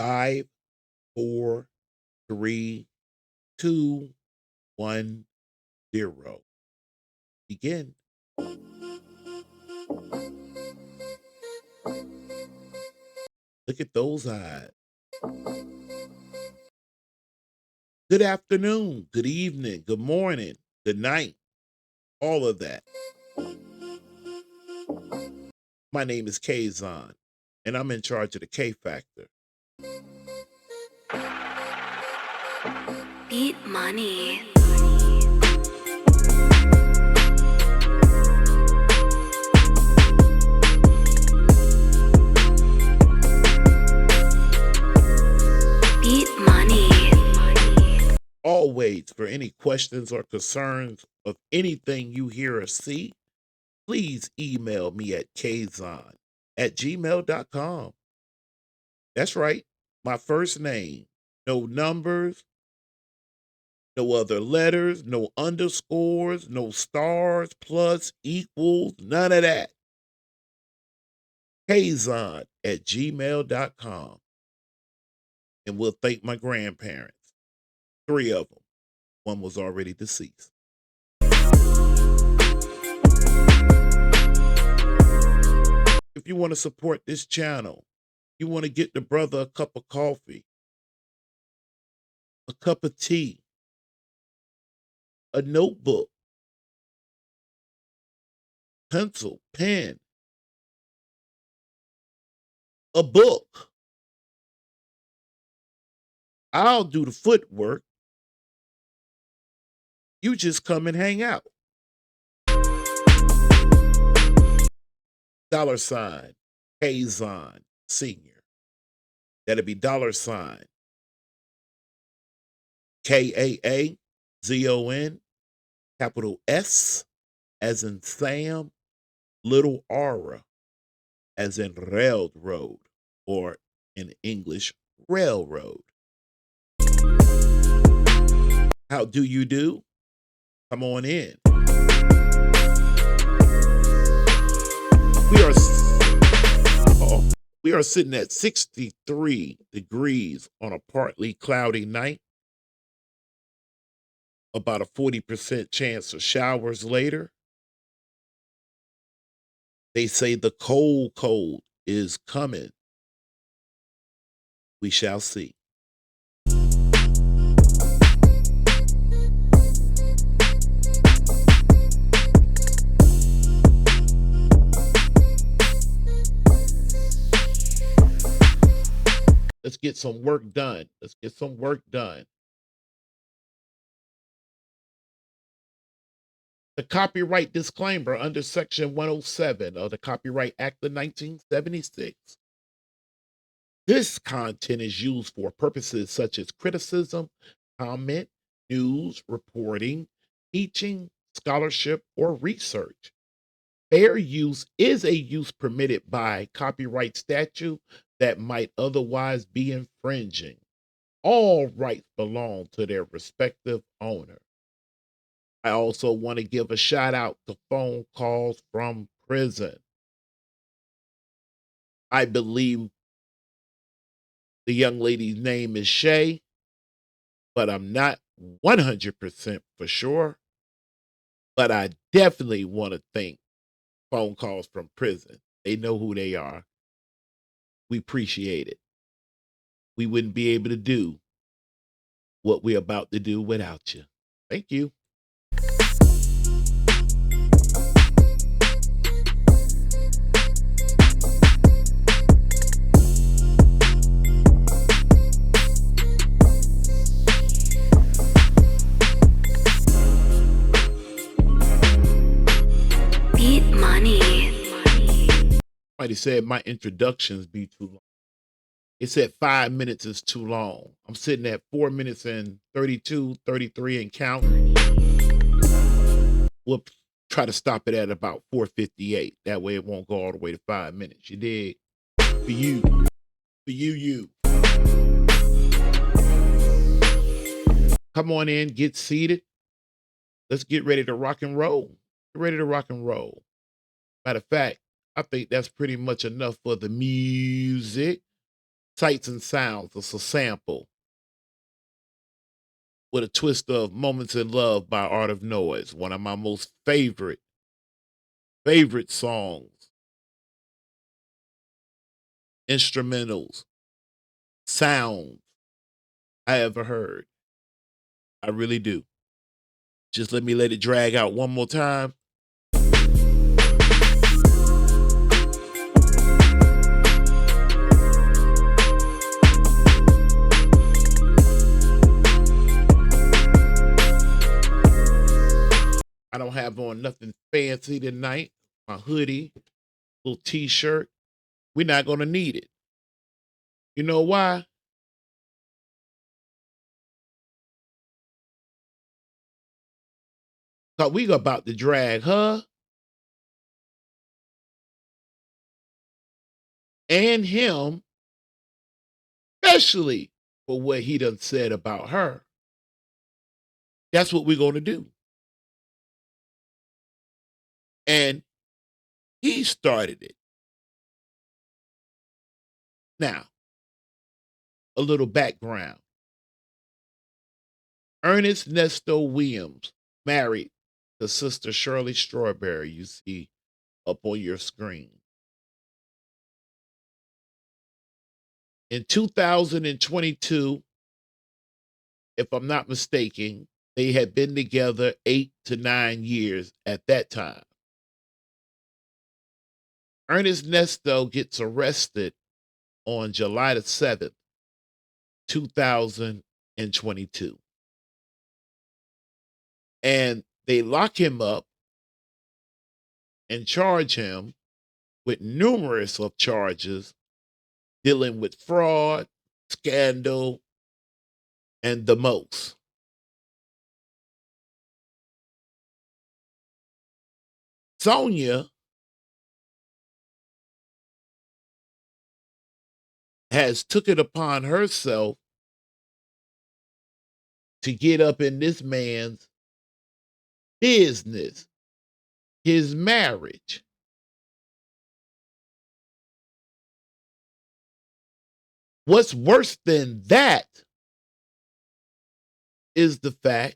Five, four, three, two, 1, 0. Begin. Look at those eyes. Good afternoon, good evening, good morning, good night, all of that. My name is Kazon, and I'm in charge of the K Factor. Beat Money. Beat Money. Always, for any questions or concerns of anything you hear or see, please email me at kazon@gmail.com. That's right, my first name. No numbers, no other letters, no underscores, no stars, plus, equals, none of that. Kazon@gmail.com. And we'll thank my grandparents. 3 of them. One was already deceased. If you want to support this channel, you want to get the brother a cup of coffee, a cup of tea, a notebook, pencil, pen, a book. I'll do the footwork. You just come and hang out. $ Kazon Senior. That'll be $ KAAZON, capital S, as in Sam, little R, as in railroad, or in English, railroad. How do you do? Come on in. We are sitting at 63 degrees on a partly cloudy night. About a 40% chance of showers later. They say the cold is coming. We shall see. Let's get some work done. Let's get some work done. The copyright disclaimer under Section 107 of the Copyright Act of 1976. This content is used for purposes such as criticism, comment, news, reporting, teaching, scholarship, or research. Fair use is a use permitted by copyright statute that might otherwise be infringing. All rights belong to their respective owner. I also want to give a shout out to phone calls from prison. I believe the young lady's name is Shay, but I'm not 100% for sure. But I definitely want to thank phone calls from prison. They know who they are. We appreciate it. We wouldn't be able to do what we're about to do without you. Thank you. Beat Money. Somebody said my introductions be too long. It said 5 minutes is too long. I'm sitting at 4 minutes and 32, 33 and counting. We'll try to stop it at about 4:58. That way it won't go all the way to 5 minutes. You dig? For you. For you. Come on in, get seated. Let's get ready to rock and roll. Get ready to rock and roll. Matter of fact, I think that's pretty much enough for the music. Sights and Sounds. It's a sample with a twist of Moments in Love by Art of Noise, one of my most favorite songs, instrumentals, sounds I ever heard. I really do. Just let it drag out one more time. I don't have on nothing fancy tonight. My hoodie, little t-shirt. We're not gonna need it. You know why? Cause we about to drag her and him, especially for what he done said about her. That's what we're gonna do. And he started it. Now, a little background. Ernest Nesto Williams married the sister Shirley Strawberry you see up on your screen. In 2022, if I'm not mistaken, they had been together 8 to 9 years at that time. Ernest Nesto gets arrested on July the 7th, 2022. And they lock him up and charge him with numerous of charges dealing with fraud, scandal, and the most. Sonya has took it upon herself to get up in this man's business, his marriage. What's worse than that is the fact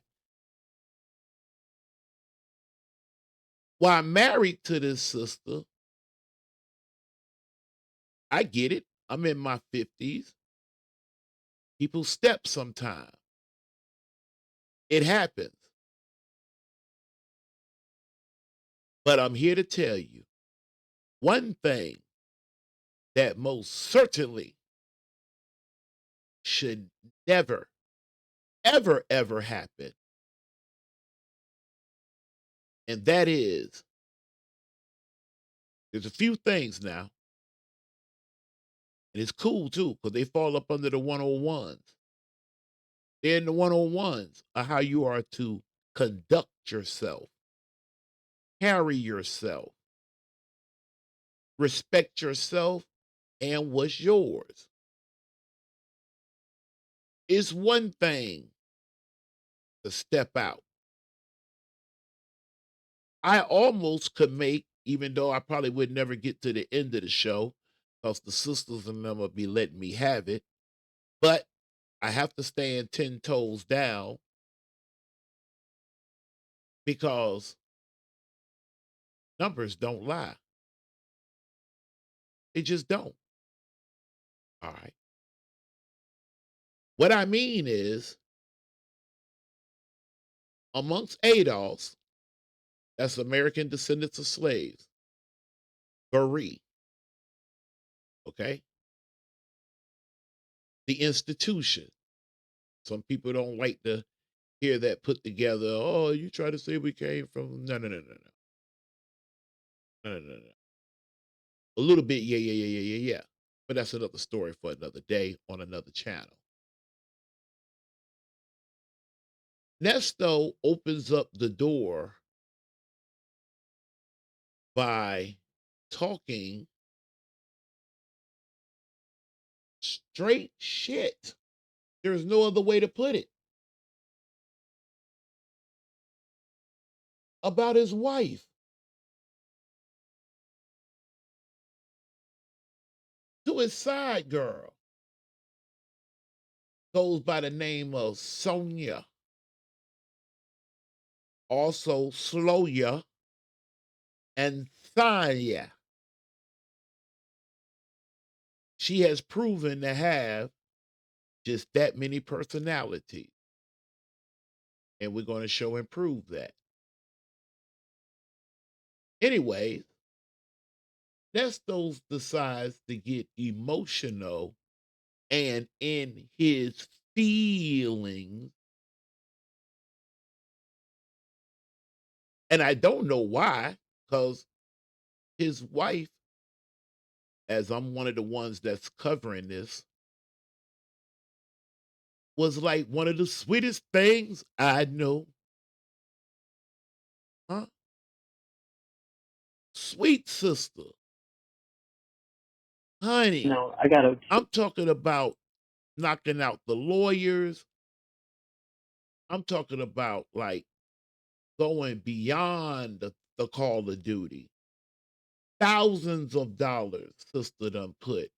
while I'm married to this sister, I get it. I'm in my 50s. People step sometimes. It happens. But I'm here to tell you one thing that most certainly should never, ever, ever happen. And that is, there's a few things now, and it's cool too, because they fall up under the 101s. They're in the 101s of how you are to conduct yourself, carry yourself, respect yourself and what's yours. It's one thing to step out. I almost could make, even though I probably would never get to the end of the show, because the sisters and them will be letting me have it. But I have to stand 10 toes down because numbers don't lie. They just don't. All right. What I mean is, amongst ADOS, that's American descendants of slaves, Berea, okay? The institution. Some people don't like to hear that put together. Oh, you try to say we came from no, no, no, no, no, no, no, no, no. A little bit, yeah, yeah, yeah, yeah, yeah, yeah. But that's another story for another day on another channel. Nesto opens up the door by talking straight shit. There's no other way to put it about his wife. To his side girl. goes by the name of Sonya, also Sloya, and Thanya. She has proven to have just that many personalities, and we're going to show and prove that. Anyways, Nestos decides to get emotional and in his feelings. And I don't know why, because his wife, as I'm one of the ones that's covering this, was like one of the sweetest things I know. Huh? Sweet sister. Honey. No, I gotta. I'm talking about knocking out the lawyers. I'm talking about like going beyond the call of duty. Thousands of dollars sister done put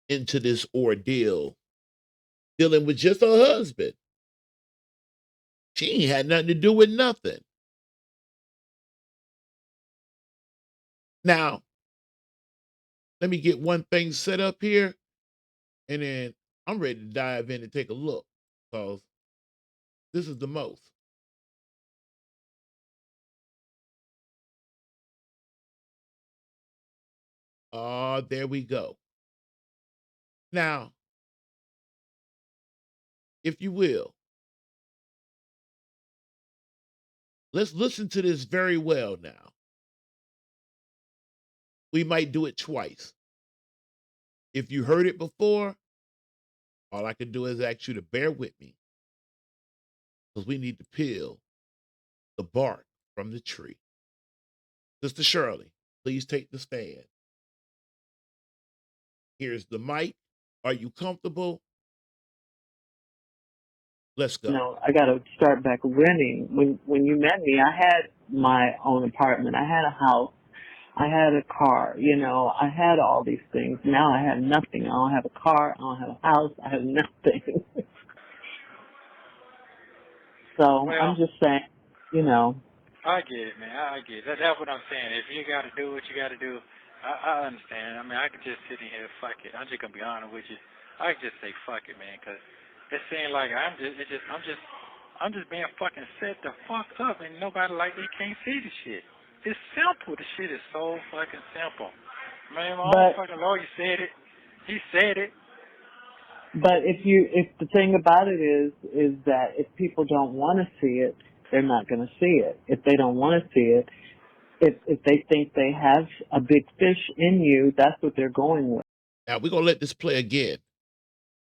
into this ordeal dealing with just her husband. She ain't had nothing to do with nothing. Now, let me get one thing set up here, and then I'm ready to dive in and take a look because this is the most. There we go. Now, if you will, let's listen to this very well now. We might do it twice. If you heard it before, all I can do is ask you to bear with me because we need to peel the bark from the tree. Sister Shirley, please take the stand. Here's the mic. Are you comfortable? Let's go. No, I gotta start back renting. When you met me, I had my own apartment. I had a house. I had a car. You know, I had all these things. Now I have nothing. I don't have a car. I don't have a house. I have nothing. So Well, I'm just saying, you know. I get it, man. I get it. That's what I'm saying. If you got to do what you got to do, I understand. I mean, I could just sit in here, fuck it. I'm just gonna be honest with you. I could just say fuck it, man, because it seems like I'm just being fucking set the fuck up, and nobody like they can't see the shit. It's simple. The shit is so fucking simple. Man, my own But fucking lawyer said it. He said it. if the thing about it is that if people don't want to see it, they're not going to see it. If they don't want to see it, if they think they have a big fish in you, that's what they're going with. Now we're gonna let this play again.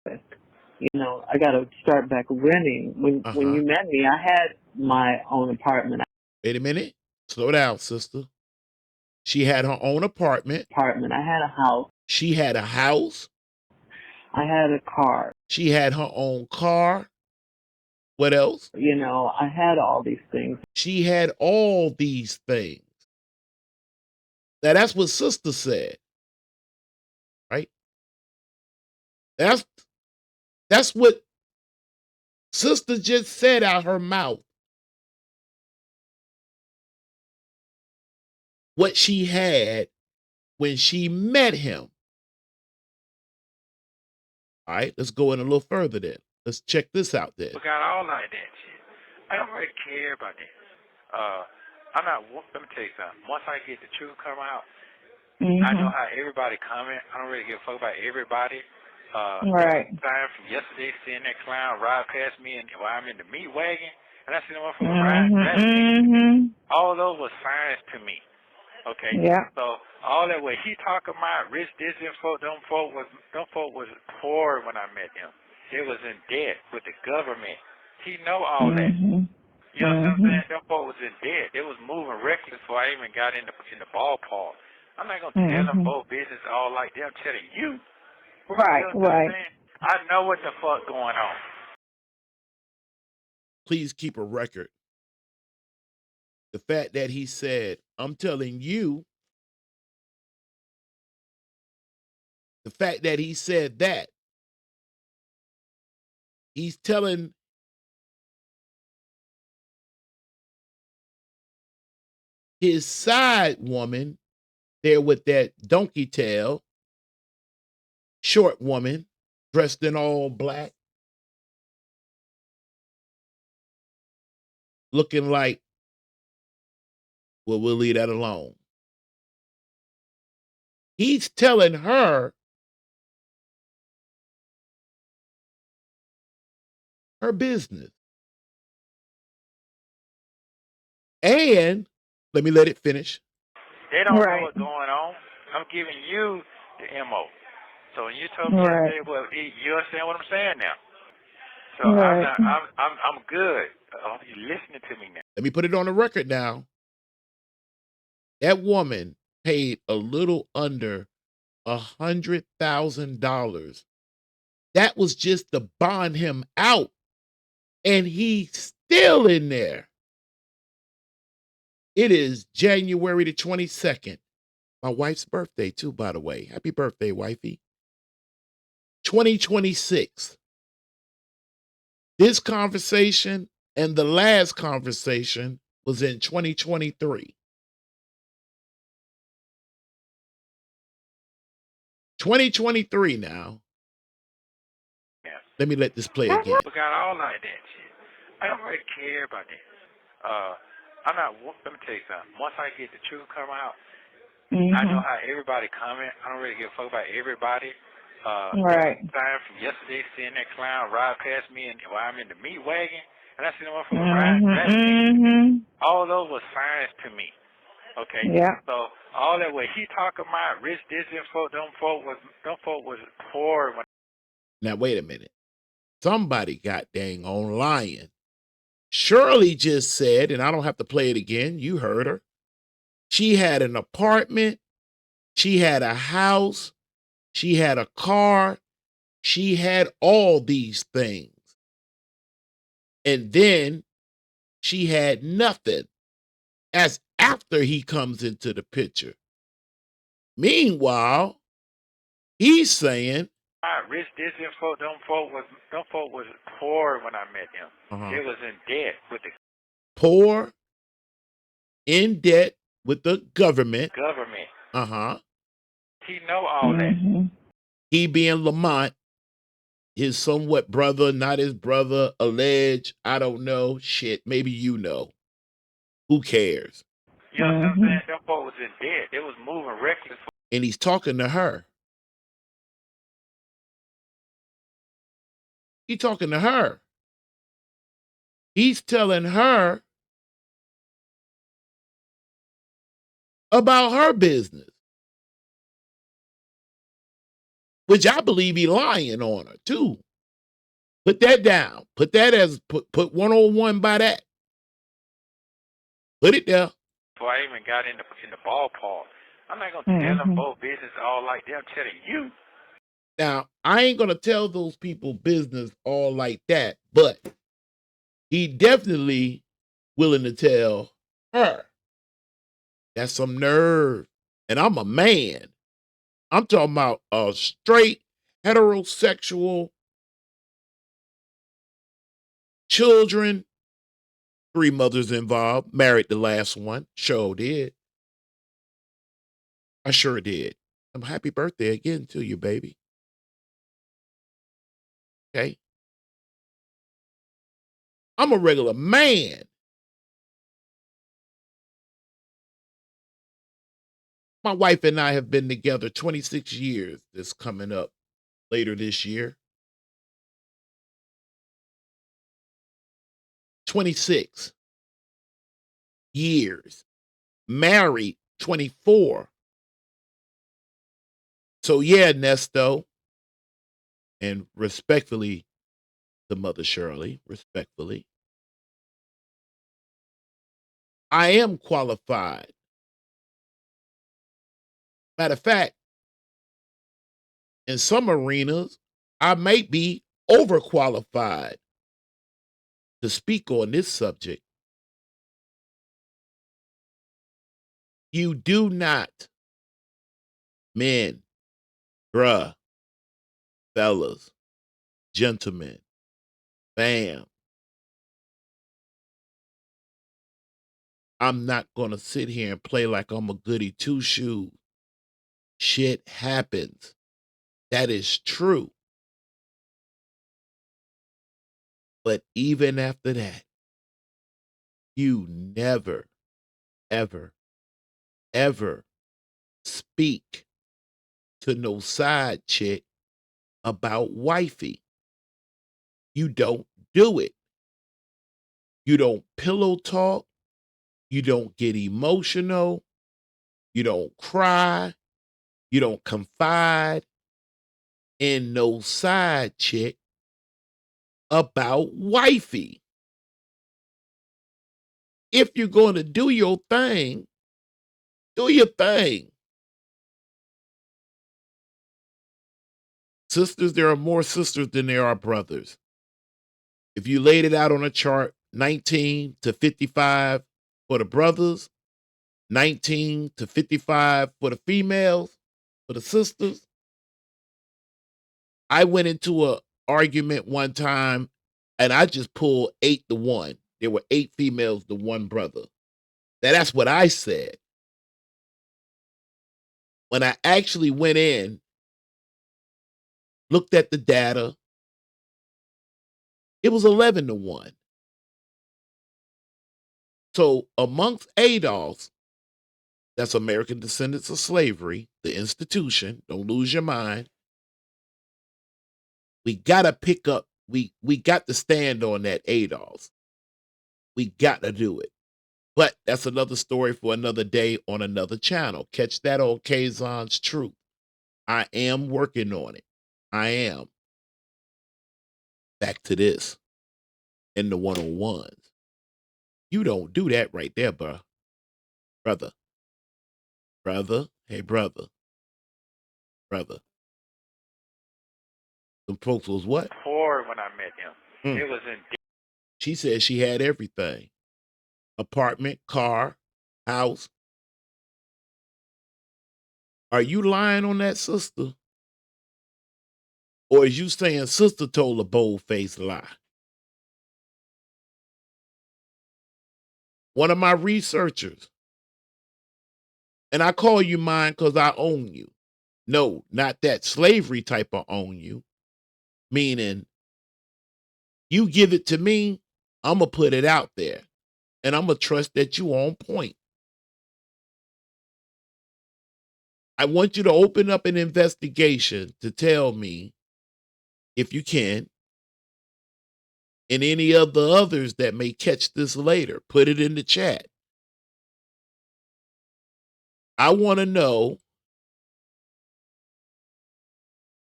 You know, I got to start back renting. When Uh-huh. you met me, I had my own apartment. Wait a minute. Slow down, sister. She had her own apartment. I had a house. She had a house. I had a car. She had her own car. What else? You know, I had all these things. She had all these things. Now that's what sister said, right? That's what sister just said out her mouth. What she had when she met him. All right, let's go in a little further then. Let's check this out then. We got all like that shit. I don't really care about that. I'm not. Let me tell you something. Once I get the truth come out, I know how everybody coming. I don't really give a fuck about everybody. Right. Time from yesterday, seeing that clown ride past me, and while I'm in the meat wagon, and I see the motherfucker ride past me. All those were signs to me. Okay. Yeah. So all that way he talking about rich, this and folk, them folk was poor when I met him. They was in debt with the government. He know all that. You know what I'm saying? Them folk was in debt. They was moving reckless before I even got in the ballpark. I'm not gonna tell them both business all like that. I'm telling you. Right, You know what I'm right. saying? I know what the fuck going on. Please keep a record. The fact that he said, I'm telling you, The fact that he said that, he's telling his side woman there with that donkey tail, short woman, dressed in all black, looking like, well, we'll leave that alone. He's telling her her business. And let me let it finish. They don't know Right. what's going on. I'm giving you the MO. So when you told me Right. yesterday, well, you understand what I'm saying now. So Right. I'm good. You're listening to me now. Let me put it on the record now. That woman paid a little under $100,000. That was just to bond him out. And he's still in there. It is January the 22nd. My wife's birthday, too, by the way. Happy birthday, wifey. 2026. This conversation and the last conversation was in 2023. 2023 now. Yeah. Let me let this play again. We got all like that shit. I don't really care about that. I'm not. Let me tell you something. Once I get the truth come out, I know how everybody comment. I don't really give a fuck about everybody. Right. Time from yesterday, seeing that clown ride past me, and while I'm in the meat wagon, and I see the motherfucker riding past me. All those were signs to me. Okay. Yeah. So all that way he talking about rich, this info, them folk was poor. Now, wait a minute. Somebody got dang on lying. Shirley just said, and I don't have to play it again. You heard her. She had an apartment. She had a house. She had a car. She had all these things. And then she had nothing. As after he comes into the picture. Meanwhile, he's saying, Rich, this info, them folk was poor when I met them. They was in debt with the poor, in debt with the government. government. He know all that. He being Lamont, his somewhat brother, not his brother, alleged, I don't know, shit, maybe you know. Who cares? You know what I'm saying? Them folk was in debt. They was moving reckless. And he's talking to her. He's talking to her. He's telling her about her business. Which I believe he lying on her too. Put that down. Put that as put 101 by that. Put it there. Before I even got in the ballpark, I'm not gonna tell them both business all like that. I'm telling you. Now, I ain't gonna tell those people business all like that, but he definitely willing to tell her. That's some nerve. And I'm a man. I'm talking about a straight, heterosexual, children, 3 mothers involved, married the last one. Sure did. I sure did. Happy birthday again to you, baby. Okay. I'm a regular man. My wife and I have been together 26 years. This coming up later this year. 26 years. Married 24. So yeah, Nesto, and respectfully, the mother Shirley, respectfully, I am qualified. Matter of fact, in some arenas, I might be overqualified to speak on this subject. You do not, men, Bruh, fellas, gentlemen, fam, I'm not gonna sit here and play like I'm a goody two shoes. Shit happens. That is true. But even after that, you never, ever, ever speak to no side chick about wifey. You don't do it. You don't pillow talk. You don't get emotional. You don't cry. You don't confide in no side chick about wifey. If you're going to do your thing, do your thing. Sisters, there are more sisters than there are brothers. If you laid it out on a chart, 19 to 55 for the brothers, 19 to 55 for the females, for the sisters. I went into a argument one time and I just pulled 8 to 1. There were 8 females to 1 brother. Now that's what I said. When I actually went in, looked at the data, it was 11 to 1. So amongst ADOS, that's American Descendants of Slavery, the institution, don't lose your mind. We gotta pick up, we got to stand on that ADOS. We got to do it. But that's another story for another day on another channel. Catch that on Kazon's Truth. I am working on it. I am. Back to this in the 101s. You don't do that right there, bro. Brother. Brother. Hey, brother. Brother. Some folks was what? Poor when I met him. Mm. It was in She said she had everything. Apartment, car, house. Are you lying on that, sister? Or is you saying sister told a bold-faced lie? One of my researchers, and I call you mine because I own you. No, not that slavery type of own you. Meaning, you give it to me, I'm going to put it out there. And I'm going to trust that you on point. I want you to open up an investigation to tell me, if you can, and any of the others that may catch this later, put it in the chat. I want to know,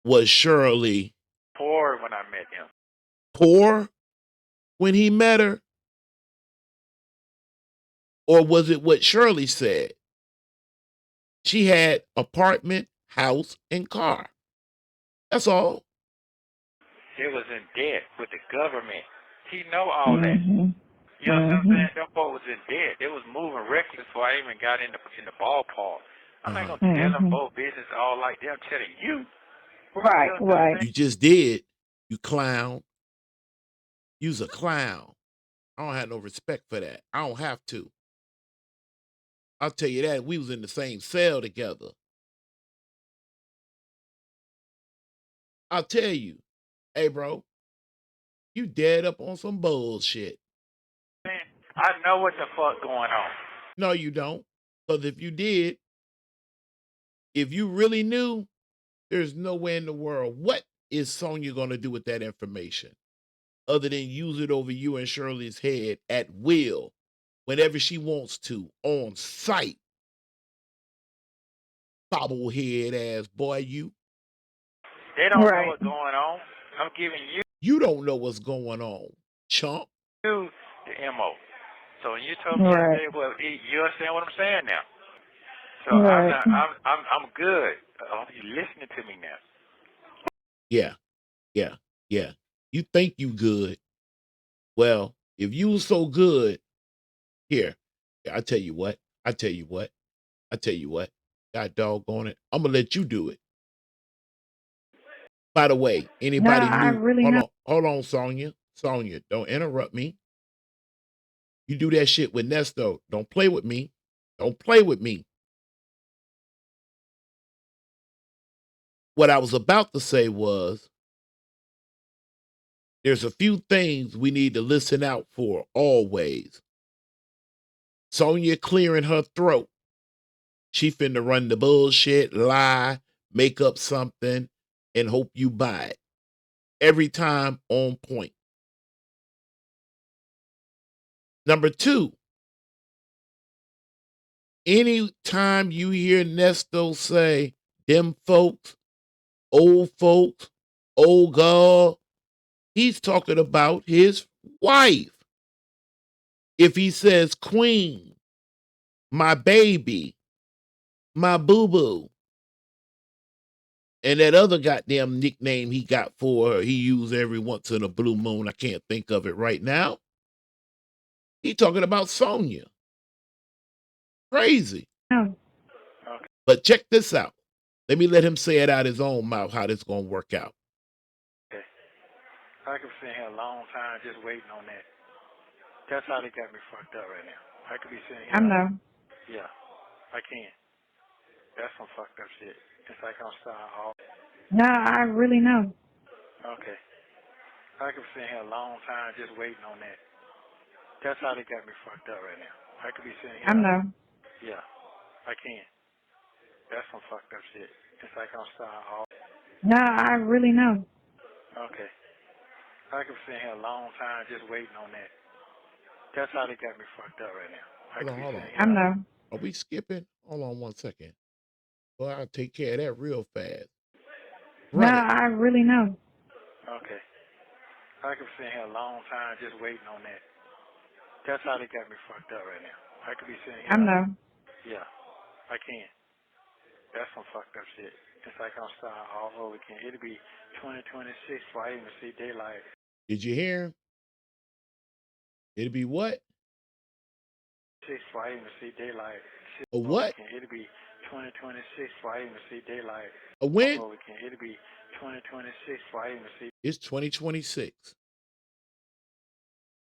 was Shirley poor when I met him. poor when he met her? Or was it what Shirley said? She had apartment, house, and car. That's all. It was in debt with the government. He know all that. Mhm. You know what I'm saying? Them folks was in debt. They was moving reckless before I even got in the ballpark. I'm not gonna tell them both business all like that. I'm telling you. Right, You know what I'm right. saying? You just did. You clown. You's a clown. I don't have no respect for that. I don't have to. I'll tell you that. We was in the same cell together. I'll tell you. Hey, bro, you dead up on some bullshit. I know what the fuck going on. No, you don't. Because if you did, if you really knew, there's nowhere in the world. What is Sonya going to do with that information other than use it over you and Shirley's head at will whenever she wants to on sight? Bobblehead ass boy, you. They don't know Right. what's going on. I'm giving You don't know what's going on, chump. you the MO. So when you told me Right. yesterday, well, you understand what I'm saying now. So Right. I'm good. You listening to me now? Yeah, yeah, yeah. You think you good. Well, if you was so good, here, I tell you what. I tell you what. I tell you what. God doggone it. I'm gonna let you do it. By the way, No, anybody I new? really know. Hold on, Sonya. Sonya, don't interrupt me. You do that shit with Nesto. Don't play with me. Don't play with me. What I was about to say was there's a few things we need to listen out for always. Sonya clearing her throat. She finna run the bullshit, lie, make up something, and hope you buy it. Every time on point. Number two, anytime you hear Nesto say, them folks, old girl, he's talking about his wife. If he says queen, my baby, my boo-boo, and that other goddamn nickname he got for her, he used every once in a blue moon. I can't think of it right now. He talking about Sonya. Crazy. No. But check this out. Let me let him say it out his own mouth how this gonna work out. Okay. I could be sitting here a long time just waiting on that. That's how they got me fucked up right now. I could be sitting here. I know. Yeah, I can. That's some fucked up shit. It's like I'm starting off. No, I really know. Okay. I could be sitting here a long time just waiting on that. That's how they got me fucked up right now. I could be sitting here. I know. Yeah, I can. That's some fucked up shit. It's like I'm starting off. No, I really know. Okay. I could be sitting here a long time just waiting on that. That's how they got me fucked up right now. I could be Hold on. sitting I here. know. Are we skipping? Hold on 1 second. Well, I'll take care of that real fast. No, Run it. I really know. Okay. I could be sitting here a long time just waiting on that. That's how they got me fucked up right now. I could be sitting here. I know. Yeah, I can. That's some fucked up shit. It's like I'm starting all over again. It'll be 2026 before I even see daylight. Did you hear him? It'll be what? Before I even see daylight. A what? It'll be 2026 before I even see daylight. A when? Over again. It'll be 2026 before I even see. It's 2026.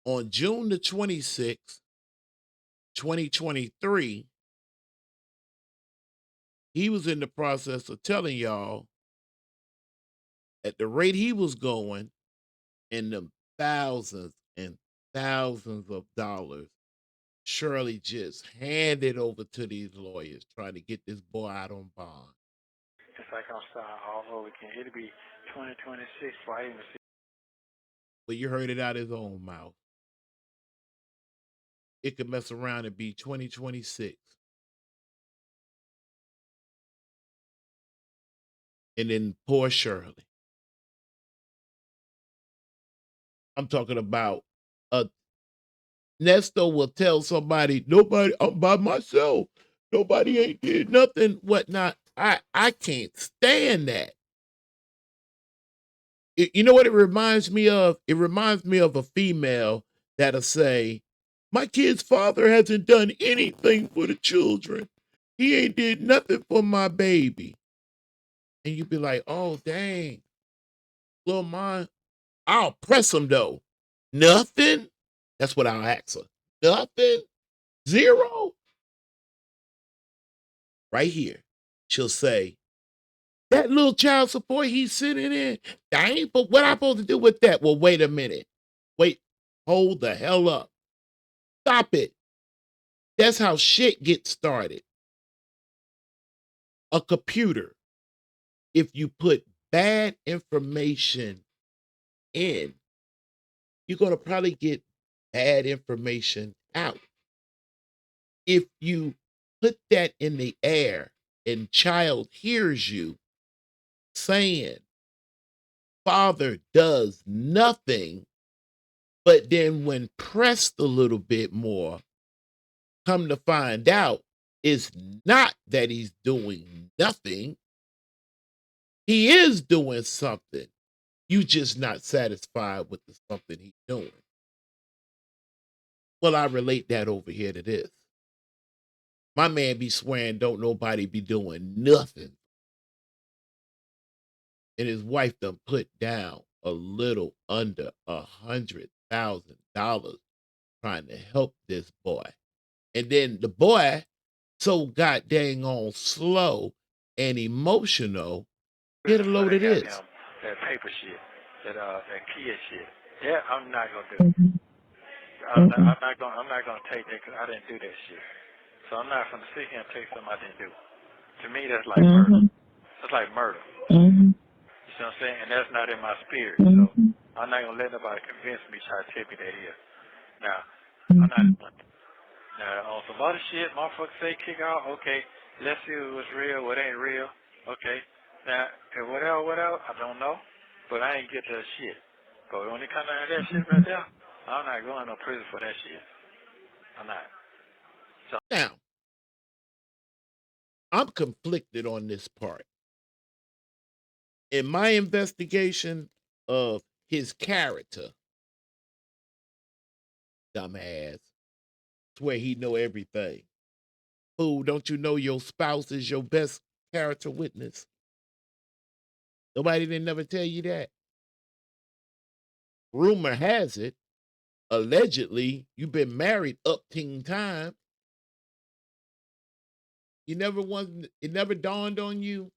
On June the 26th, 2023, he was in the process of telling y'all at the rate he was going and the thousands and thousands of dollars Shirley just handed over to these lawyers trying to get this boy out on bond. It's like I'm starting all over again. It'll be 2026 before I even see. But you heard it out his own mouth. It could mess around and be 2026. And then poor Shirley. I'm talking about Nesto will tell somebody, nobody, I'm by myself. Nobody ain't did nothing, whatnot. I can't stand that. You know what it reminds me of? It reminds me of a female that'll say, my kid's father hasn't done anything for the children. He ain't did nothing for my baby. And you'd be like, oh, dang. Little mine, I'll press him though. Nothing? That's what I'll ask her. Nothing? Zero? Right here. She'll say, that little child support he's sitting in, I ain't, but what I'm supposed to do with that? Well, wait a minute. Wait, hold the hell up. Stop it. That's how shit gets started. A computer, if you put bad information in, you're going to probably get bad information out. If you put that in the air and child hears you saying, father does nothing, but then when pressed a little bit more, come to find out, it's not that he's doing nothing. He is doing something. You just not satisfied with the something he's doing. Well, I relate that over here to this. My man be swearing don't nobody be doing nothing. and his wife done put down a little under $100,000 trying to help this boy. And then the boy, so god dang on slow and emotional, get a For load that of this. goddamn that paper shit, that kid shit. Yeah, I'm not gonna do. Mhm. Mhm. I'm not gonna take that because I didn't do that shit. So I'm not gonna sit here and take something I didn't do. To me, that's like murder. Mhm. That's like murder. Mhm. You see what I'm saying? And that's not in my spirit. So Mhm. I'm not gonna let nobody convince me try to tell me that is. Now, I'm not. Mhm. Now, on some other shit, motherfuckers say kick out. Okay, let's see what's real, what ain't real. Okay. Now, and whatever, I don't know. But I ain't get that shit. But when it comes down to that shit right there, I'm not going to prison for that shit. I'm not. So, Now, I'm conflicted on this part. In my investigation of his character, dumbass, swear he know everything. Fool, don't you know your spouse is your best character witness? Nobody didn't never tell you that. Rumor has it, allegedly, you've been married up teen time. It never dawned on you.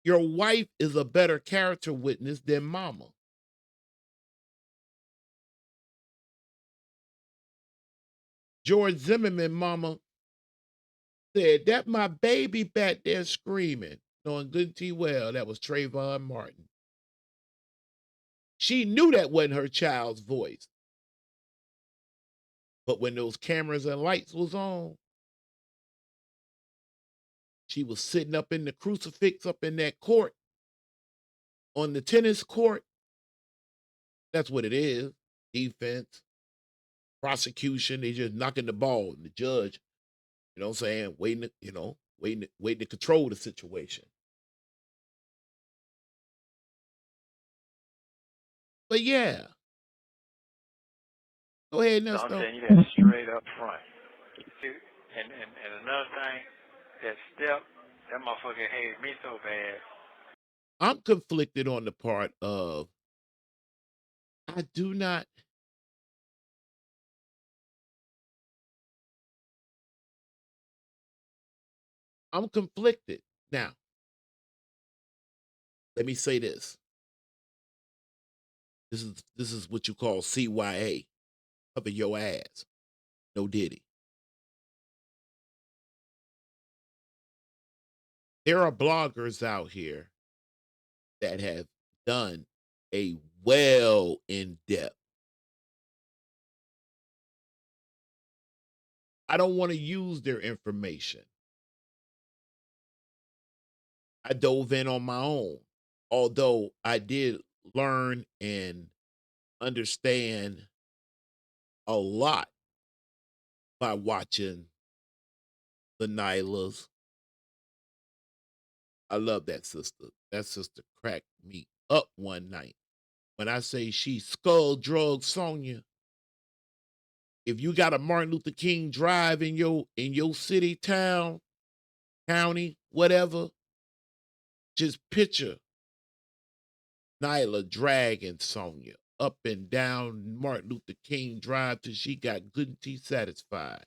Your wife is a better character witness than mama. George Zimmerman mama said, that my baby back there screaming, knowing good and T well that was Trayvon Martin. She knew that wasn't her child's voice. But when those cameras and lights was on, she was sitting up in the crucifix up in that court on the tennis court. That's what it is. Defense, prosecution, they just knocking the ball. And the judge, you know what I'm saying, waiting to control the situation. But yeah, go ahead, so I'm Nesto. telling you that straight up front. And another thing, that step, that motherfucker hated me so bad. I'm conflicted on the part of I do not. I'm conflicted. Now, let me say this. This is what you call CYA. Cover your ass. No Diddy. There are bloggers out here that have done a well in depth. I don't want to use their information. I dove in on my own, although I did learn and understand a lot by watching the Nylas. I love that sister. That sister cracked me up one night. When I say she skull drug Sonya, if you got a Martin Luther King Drive in your city, town, county, whatever, just picture Nyla dragging Sonya up and down Martin Luther King Drive till she got good and tea satisfied.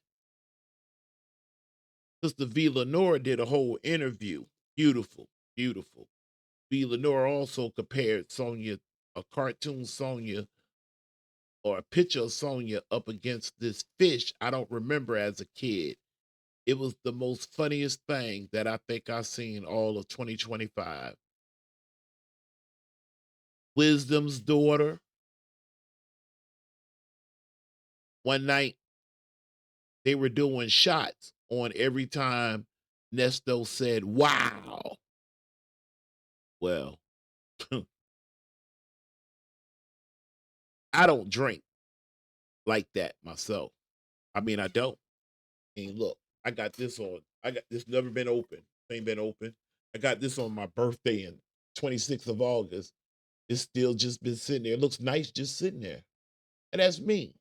Sister V. Lenore did a whole interview. Beautiful, beautiful. V. Lenore also compared Sonya, a cartoon Sonya, or a picture of Sonya up against this fish I don't remember as a kid. It was the most funniest thing that I think I've seen all of 2025. Wisdom's daughter, one night they were doing shots on every time Nesto said, wow. Well, I don't drink like that myself. I mean, I don't. And look, I got this on. I got this never been open. Ain't been open. I got this on my birthday in 26th of August. It's still just been sitting there. It looks nice just sitting there. And that's me.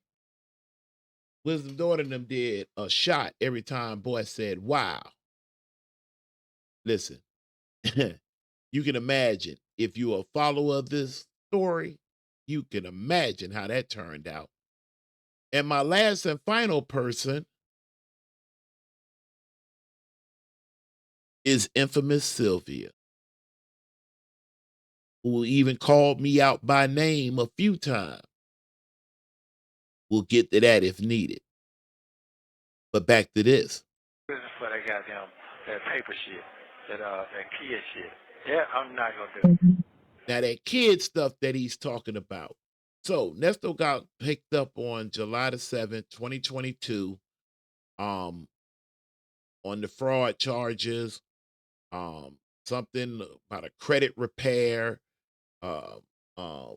Wisdom daughter and them did a shot every time boy said, wow. Listen, you can imagine if you're a follower of this story, you can imagine how that turned out. And my last and final person is infamous Sylvia, who even called me out by name a few times. We'll get to that if needed. But back to this. Business for that goddamn that paper shit, that kid shit. Yeah, I'm not gonna do. Now that kid stuff that he's talking about. So Nesto got picked up on July the 7th, 2022, um, on the fraud charges, something about a credit repair, uh, um,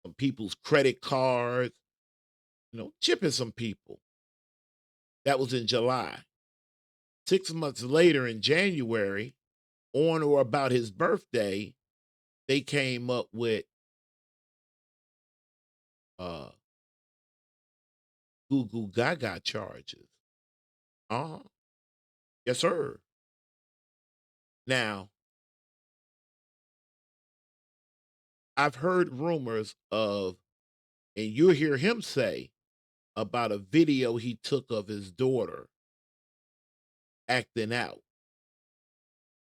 some people's credit cards, chipping some people. That was in July. 6 months later, in January, on or about his birthday, they came up with Goo Goo Gaga charges. Uh-huh. Yes, sir. Now, I've heard rumors of, and you'll hear him say about a video he took of his daughter acting out.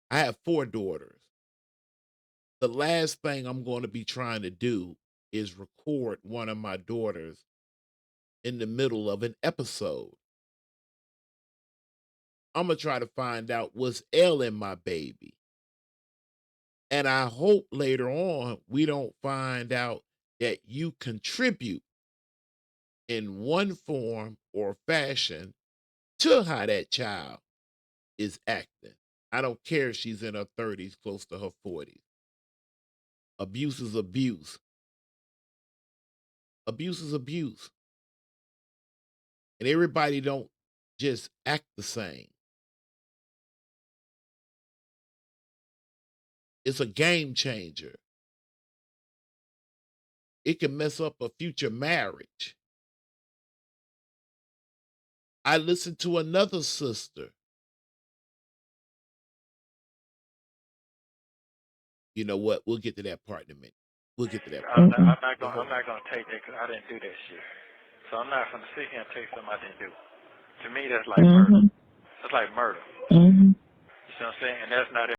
I have 4 daughters. The last thing I'm going to be trying to do is record one of my daughters in the middle of an episode. I'm going to try to find out what's ailing my baby. And I hope later on we don't find out that you contribute in one form or fashion to how that child is acting. I don't care if she's in her 30s, close to her 40s. Abuse is abuse. Abuse is abuse. And everybody don't just act the same. It's a game changer. It can mess up a future marriage. I listened to another sister. You know what? We'll get to that part in a minute. We'll get to that part. I'm not gonna take that because I didn't do that shit. So I'm not gonna sit here and take something I didn't do. To me, that's like murder. That's like murder. You see what I'm saying? And that's not it.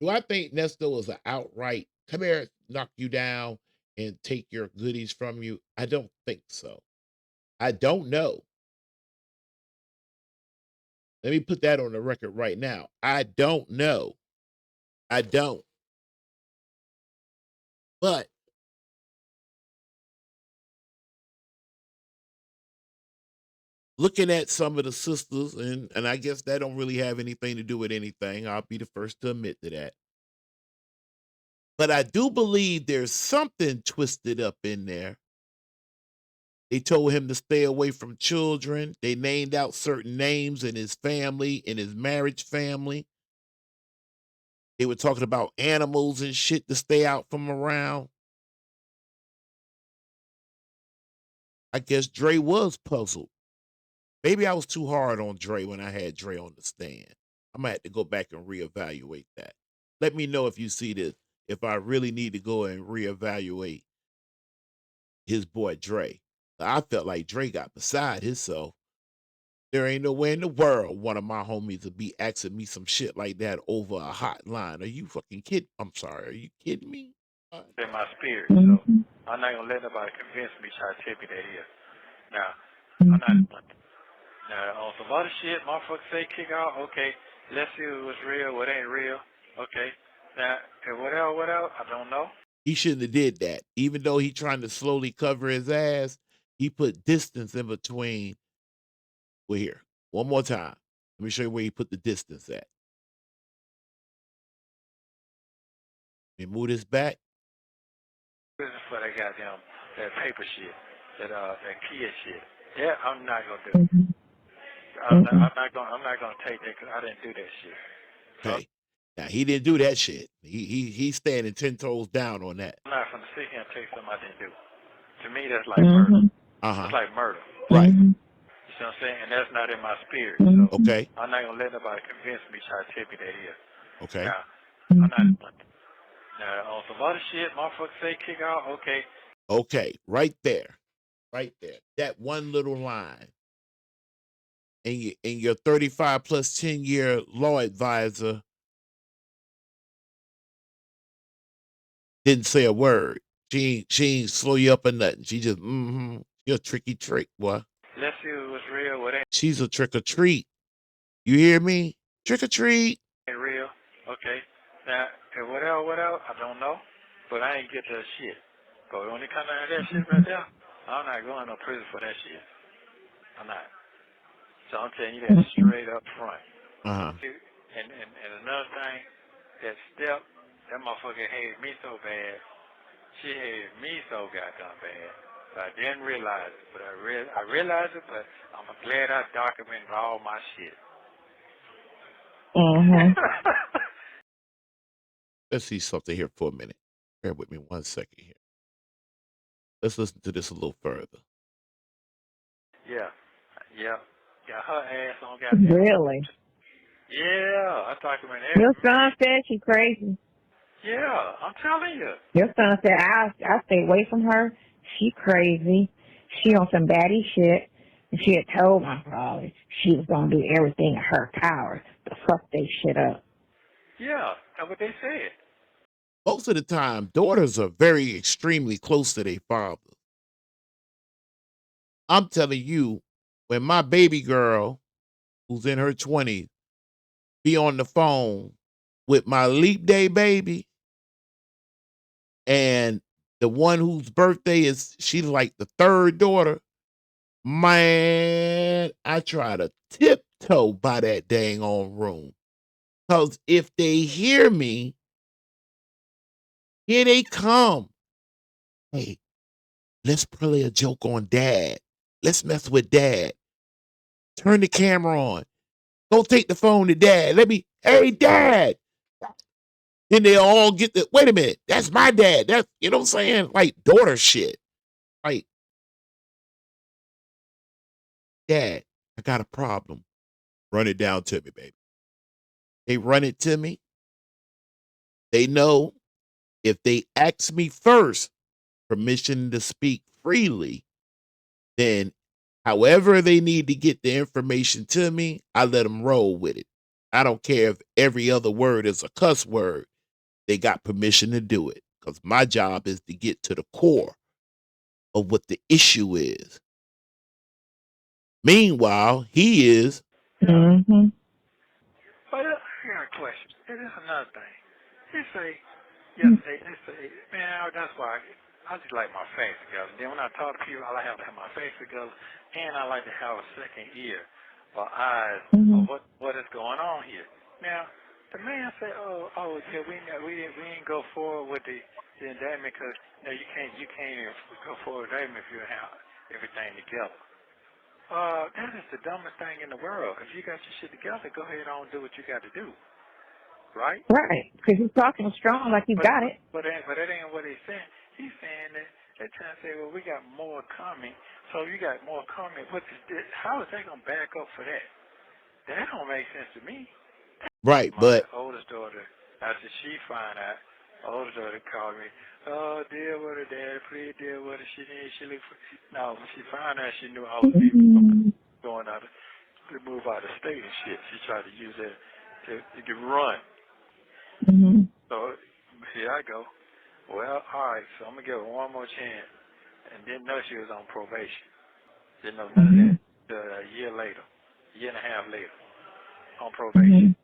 Do I think Nesto is an outright come here, knock you down, and take your goodies from you? I don't think so. I don't know. Let me put that on the record right now. I don't know. I don't. But looking at some of the sisters, and I guess that don't really have anything to do with anything. I'll be the first to admit to that. But I do believe there's something twisted up in there. They told him to stay away from children. They named out certain names in his family, in his marriage family. They were talking about animals and shit to stay out from around. I guess Dre was puzzled. Maybe I was too hard on Dre when I had Dre on the stand. I might have to go back and reevaluate that. Let me know if you see this, if I really need to go and reevaluate his boy Dre. I felt like Dre got beside himself. There ain't no way in the world one of my homies would be asking me some shit like that over a hotline. Are you fucking kidding? I'm sorry. Are you kidding me? In my spirit, so I'm not gonna let nobody convince me try to tell me that here. Now, I'm not. Now, on some other shit, motherfuckers say kick out. Okay, let's see what's real, what ain't real. Okay, now, and what else? I don't know. He shouldn't have did that. Even though he trying to slowly cover his ass, he put distance in between. Well, here, one more time. Let me show you where he put the distance at. Let me move this back. Business for that goddamn that paper shit, that kid shit. Yeah, I'm not gonna do. I'm not gonna take that because I didn't do that shit. So Okay. Now he didn't do that shit. He's standing 10 toes down on that. I'm not gonna sit here and take something I didn't do. To me, that's like murder. Uh-huh. It's like murder. Right. You see See what I'm saying? And that's not in my spirit. Mhm. So Okay. I'm not gonna let nobody convince me, try to tell me that is. Okay. Now, I'm not. Mhm. Now, on some other shit, motherfuckers say kick out. Okay. Okay. Right there. Right there. That one little line. And your 35 plus 10-year law advisor didn't say a word. She ain't slow you up or nothing. She just, you're a tricky trick, boy. Let's see what's real, what She's a trick or treat. You hear me? Trick or treat. ain't real. Okay. Now, and whatever, I don't know. But I ain't get that shit. But when it comes down to that shit right there, I'm not going to prison for that shit. I'm not. So I'm telling you that straight up front. Uh-huh. And another thing, that step, that motherfucker hated me so bad. She hated me so goddamn bad. But I didn't realize it. But I realized it, but I'm glad I documented all my shit. Mhm. Let's see something here for a minute. Bear with me 1 second here. Let's listen to this a little further. Yeah. Got her ass on goddamn. Really? Yeah, I documented Your everything. son said she crazy. Yeah, I'm telling you. Your son said I stay away from her. She crazy. She on some baddie shit. And she had told my father she was gonna do everything in her power to fuck they shit up. Yeah, that's what they said. Most of the time, daughters are very extremely close to their father. I'm telling you, when my baby girl, who's in her 20s, be on the phone with my leap day baby, and the one whose birthday is, she's like the third daughter, man, I try to tiptoe by that dang on room. Because if they hear me, here they come. Hey, let's play a joke on dad. Let's mess with dad. Turn the camera on. Go take the phone to dad. Hey, dad. Then they all get the, wait a minute, that's my dad. That's, you know what I'm saying? Like daughter shit. Like, dad, I got a problem. Run it down to me, baby. They run it to me. They know if they ask me first permission to speak freely, then however they need to get the information to me, I let them roll with it. I don't care if every other word is a cuss word. They got permission to do it because my job is to get to the core of what the issue is. Meanwhile, he is. Mhm. But I got a question. It is another thing. They say, yesterday, man, that's why I just like my face together. Then when I talk to people, I like to have my face together, and I like to have a second ear or eyes of what is going on here. Now, the man said, yeah, we didn't go forward with the indictment because you can't even go forward with the indictment if you have everything together. That is the dumbest thing in the world. If you got your shit together, go ahead on and do what you got to do, right? Right. Because he's talking strong like you But got it. that ain't what he's saying. He's saying that they're trying to say, well, we got more coming. So you got more coming. How is that gonna back up for that? That don't make sense to me. Right, My but oldest daughter, after she find out, oldest daughter called me. Oh, deal with her, Dad. Please deal with her. She look for. No, when she found out, she knew I was leaving, going out to move out of state and shit. She tried to use that to run. Mhm. So here I go. Well, all right. So I'm gonna give her one more chance, and didn't know she was on probation. Didn't know none of that. A year and a half later, on probation.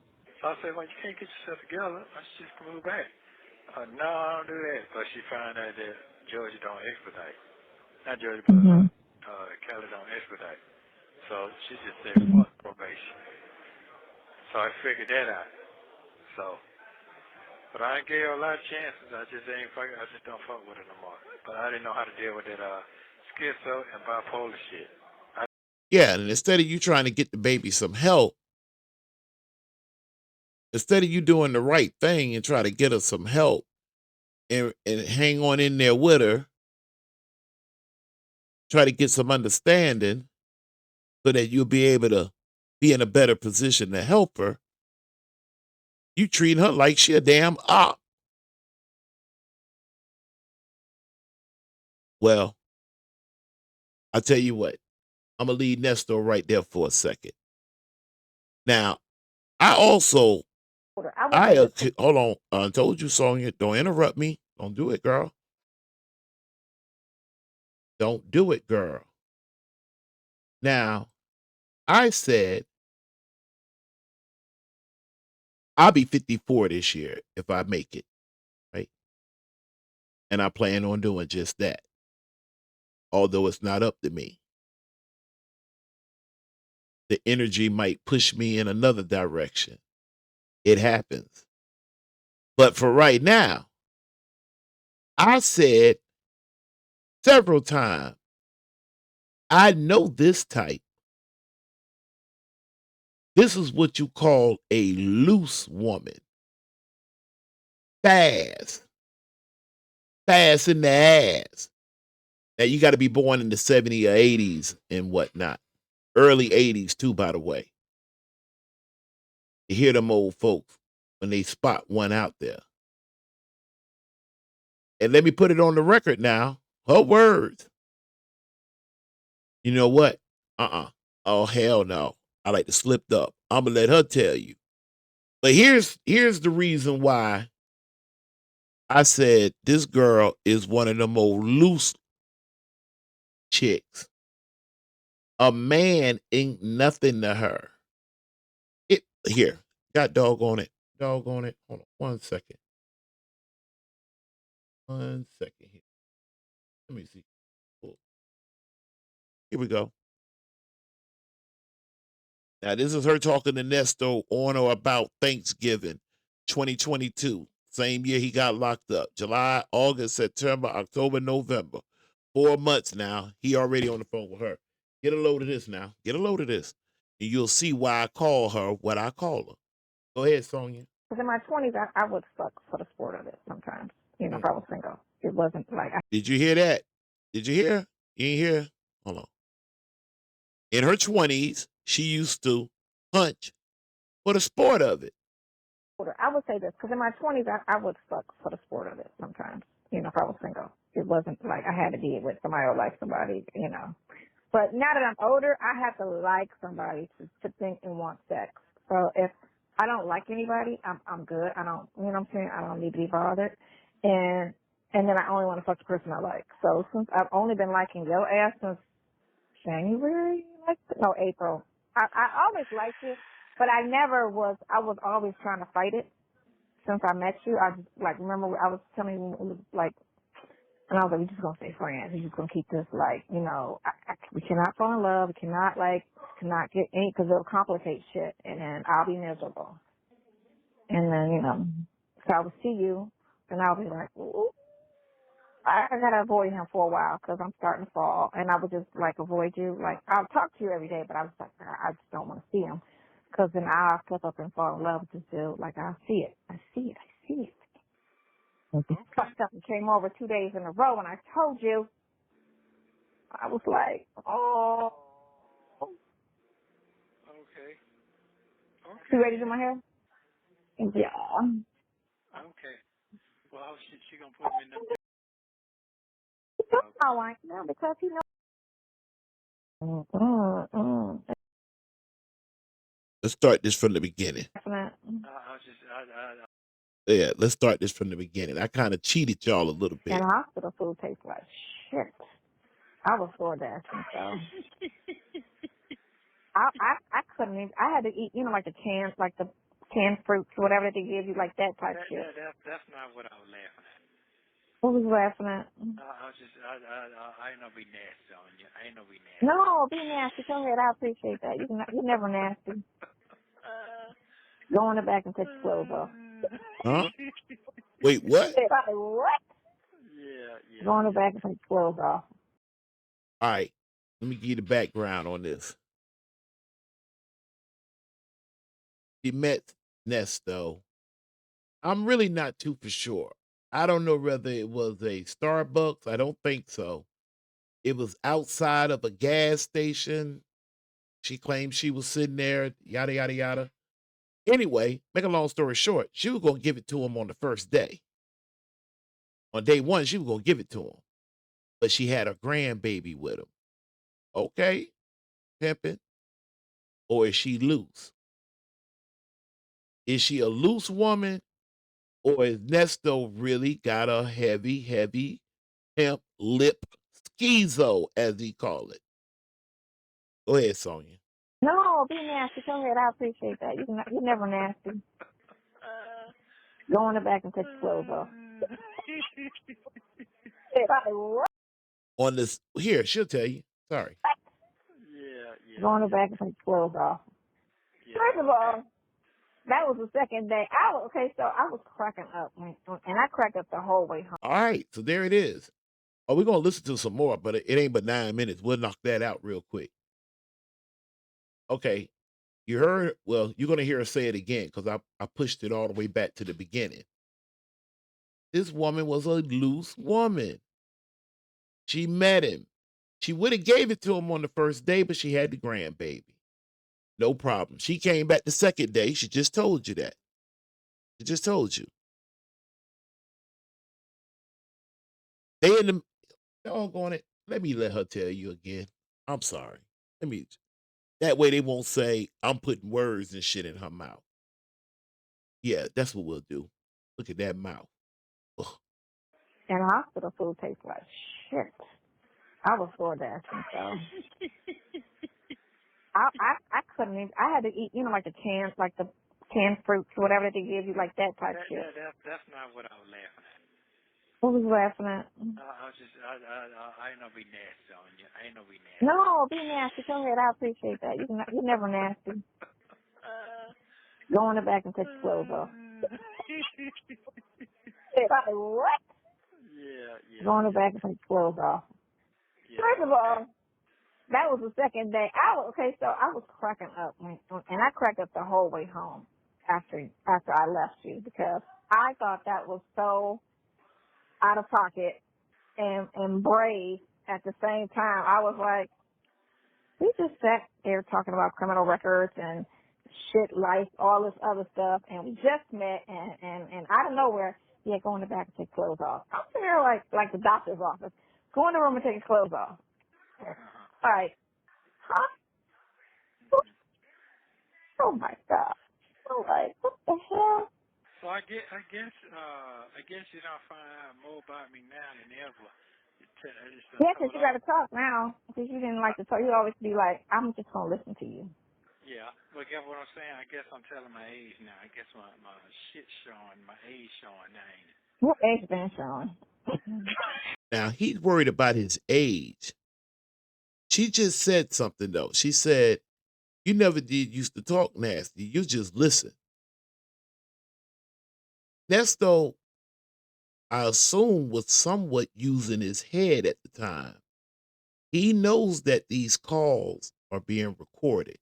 So I said, well, you can't get yourself together. Let's just move back. No, I don't do that. But she found out that Georgia don't expedite. Not Georgia, but Cali don't expedite. So she just said, fuck probation. So I figured that out. So, but I gave her a lot of chances. I just don't fuck with her no more. But I didn't know how to deal with that schizo and bipolar shit. yeah, and instead of you trying to get the baby some help, instead of you doing the right thing and try to get her some help and hang on in there with her, try to get some understanding, so that you'll be able to be in a better position to help her. You treat her like she a damn op. Well, I'll tell you what. I'm gonna leave Nesto right there for a second. Now, I also hold on. I told you, Sonya, don't interrupt me. Don't do it, girl. Don't do it, girl. Now, I said I'll be 54 this year if I make it, right? And I plan on doing just that, although it's not up to me. The energy might push me in another direction. It happens. But for right now, I said several times, I know this type. This is what you call a loose woman. Fast. Fast in the ass. Now, you got to be born in the 70s or 80s and whatnot. Early 80s, too, by the way. You hear them old folks when they spot one out there. And let me put it on the record now. Her words. You know what? Oh, hell no. I like to slip up. I'm going to let her tell you. But here's the reason why I said this girl is one of the most loose chicks. A man ain't nothing to her. Here, got dog on it. Dog on it. Hold on 1 second. 1 second here. Let me see. Oh, here we go. Now, this is her talking to Nesto on or about Thanksgiving 2022. Same year he got locked up. July, August, September, October, November. 4 months now. He already on the phone with her. Get a load of this now. Get a load of this. And you'll see why I call her what I call her. Go ahead, Sonya. Because in my 20s, I would fuck for the sport of it sometimes, if I was single. It wasn't like... Did you hear that? Did you hear? You ain't hear? Hold on. In her 20s, she used to punch for the sport of it. I would say this, because in my 20s, I would fuck for the sport of it sometimes, if I was single. It wasn't like I had to be with somebody or like somebody, But now that I'm older, I have to like somebody to think and want sex. So if I don't like anybody, I'm good. I don't, you know what I'm saying? I don't need to be bothered. And then I only want to fuck the person I like. So since I've only been liking your ass since January, April. I always liked you, but I was always trying to fight it since I met you. I just, remember I was telling you, it was and I was like, we're just going to stay friends. We're just going to keep this, we cannot fall in love. We cannot get any, because it'll complicate shit, and then I'll be miserable. And then, so I would see you, and I'll be like, ooh, I got to avoid him for a while because I'm starting to fall, and I would just, avoid you. I'll talk to you every day, but I was like, I just don't want to see him, because then I'll slip up and fall in love with this dude. I see it. I see it. Fucked up and came over 2 days in a row, and I told you, I was like, oh. Okay. You ready to do my hair? Yeah. Okay. Well, she gonna put me in the... Oh, I know, because he knows. Let's start this from the beginning. Yeah, let's start this from the beginning. I kind of cheated y'all a little bit. And hospital food tastes like shit. I was DoorDashing, so I couldn't even. I had to eat, the the canned fruits or whatever they give you, that type shit. That's not what I was laughing at. What was you laughing at? I ain't no be nasty on you. I ain't no be nasty. No, be nasty. Go ahead. I appreciate that. You're never nasty. Go in the back and take your clothes off. Huh? Wait, what? What? Yeah. Go in the back and take your clothes off. All right. Let me give you the background on this. She met Nesto. I'm really not too for sure. I don't know whether it was a Starbucks. I don't think so. It was outside of a gas station. She claimed she was sitting there, yada, yada, yada. Anyway, make a long story short, she was going to give it to him on the first day. On day one, she was going to give it to him, but she had a grandbaby with him. Okay, pimping. Or is she loose? Is she a loose woman? Or is Nesto really got a heavy, heavy pimp lip schizo, as he call it? Go ahead, Sonya. No, be nasty. Go ahead. I appreciate that. You're never nasty. Go in the back and take your clothes off. What? On this, here, she'll tell you. Sorry. Yeah. Go in the back and take your clothes off. Yeah. First of all, that was the second day. So I was cracking up, and I cracked up the whole way home. All right, so there it is. Oh, we're gonna listen to some more, but it ain't but 9 minutes. We'll knock that out real quick. Okay, you heard. Well, you're gonna hear her say it again because I pushed it all the way back to the beginning. This woman was a loose woman. She met him. She would have gave it to him on the first day, but she had the grandbaby. No problem. She came back the second day. She just told you that. She just told you. They in the doggone it. Let me let her tell you again. I'm sorry. Let me. That way they won't say I'm putting words and shit in her mouth. Yeah, that's what we'll do. Look at that mouth. Ugh. And hospital food tastes like shit. I was DoorDashing, so I couldn't even. I had to eat, like the canned fruits, whatever that they give you, like that type shit. That's not what I was laughing at. What was you laughing at? I ain't no be nasty on you. I ain't no be nasty. No, be nasty. Go ahead. I appreciate that. You're never nasty. Go in the back and take your clothes off. What? Yeah. Go in the back and take your clothes off. Yeah. First of all, that was the second day. So I was cracking up, and I cracked up the whole way home after I left you because I thought that was so out of pocket and brave at the same time. I was like, we just sat there talking about criminal records and shit, life, all this other stuff, and we just met, and out of nowhere, go in the back and take clothes off. I'm sitting there like the doctor's office. Go in the room and take your clothes off. All right. Huh? Oh my God. I'm like, what the hell? So I guess you don't find out more about me now than ever. Yeah, because you got to talk now. Because you didn't like to talk. You always be like, I'm just going to listen to you. Yeah, but get what I'm saying? I guess I'm telling my age now. I guess my shit showing, my age showing now, ain't it? What age been showing? Now he's worried about his age. She just said something though. She said, "You never did used to talk nasty. You just listen." Nesto, I assume, was somewhat using his head at the time. He knows that these calls are being recorded.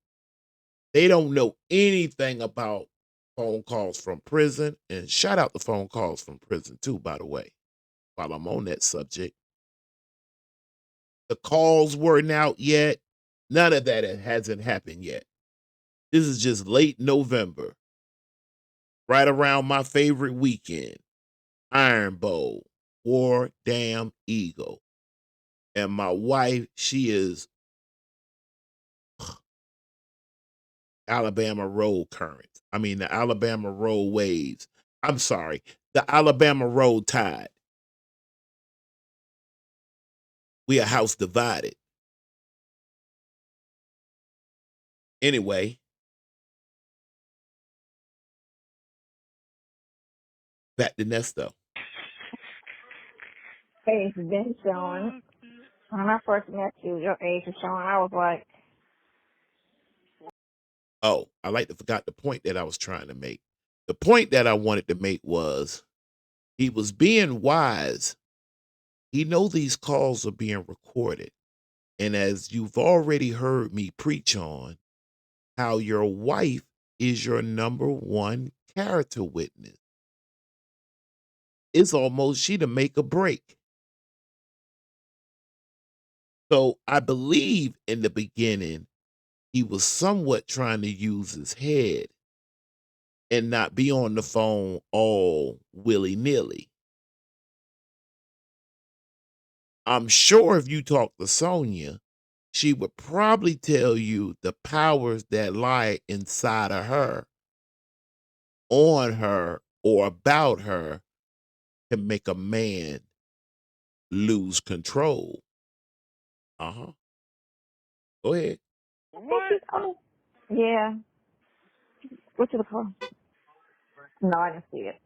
They don't know anything about phone calls from prison. And shout out the phone calls from prison too, by the way, while I'm on that subject. The calls weren't out yet. None of that hasn't happened yet. This is just late November, right around my favorite weekend, Iron Bowl, War Damn Eagle. And my wife, she is Alabama Road Currents. I mean, the Alabama Road Waves. I'm sorry, the Alabama Road Tide. We a house divided. Anyway, back to Nesto. Age has been showing. When I first met you, your age was showing. I was like, Oh, I forgot the point that I was trying to make. The point that I wanted to make was he was being wise. He know these calls are being recorded. And as you've already heard me preach on, how your wife is your number one character witness. It's almost she to make a break. So I believe in the beginning, he was somewhat trying to use his head and not be on the phone all willy-nilly. I'm sure if you talk to Sonya, she would probably tell you the powers that lie inside of her, on her, or about her can make a man lose control. Uh-huh. Go ahead. What? Oh, yeah. What you look for? No, I didn't see it.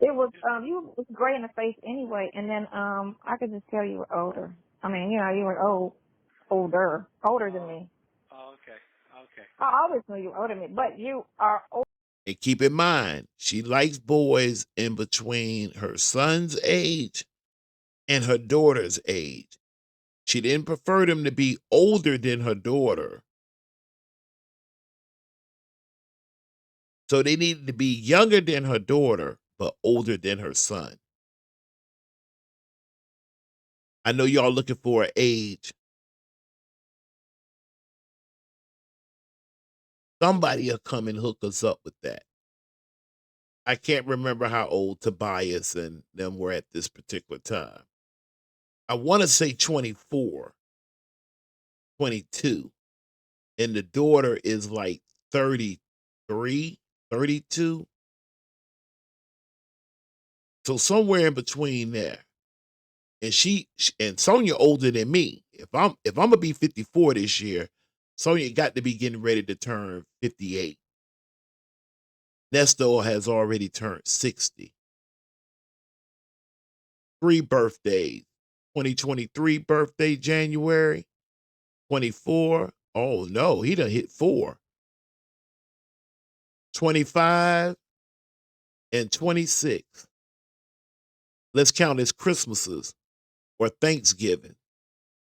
It was you was gray in the face anyway, and then I could just tell you were older. I mean, you were older than me. Oh, okay. Okay. I always knew you were older than me, but you are older. And keep in mind, she likes boys in between her son's age and her daughter's age. She didn't prefer them to be older than her daughter. So they needed to be younger than her daughter, but older than her son. I know y'all looking for an age. Somebody will come and hook us up with that. I can't remember how old Tobias and them were at this particular time. I want to say 24, 22. And the daughter is like 33, 32. So somewhere in between there. And and Sonya older than me. If I'm gonna be 54 this year, Sonya got to be getting ready to turn 58. Nesto has already turned 60. 3 birthdays. 2023 birthday January. 24. Oh no, he done hit 4. 25 and 26. Let's count as Christmases or Thanksgiving.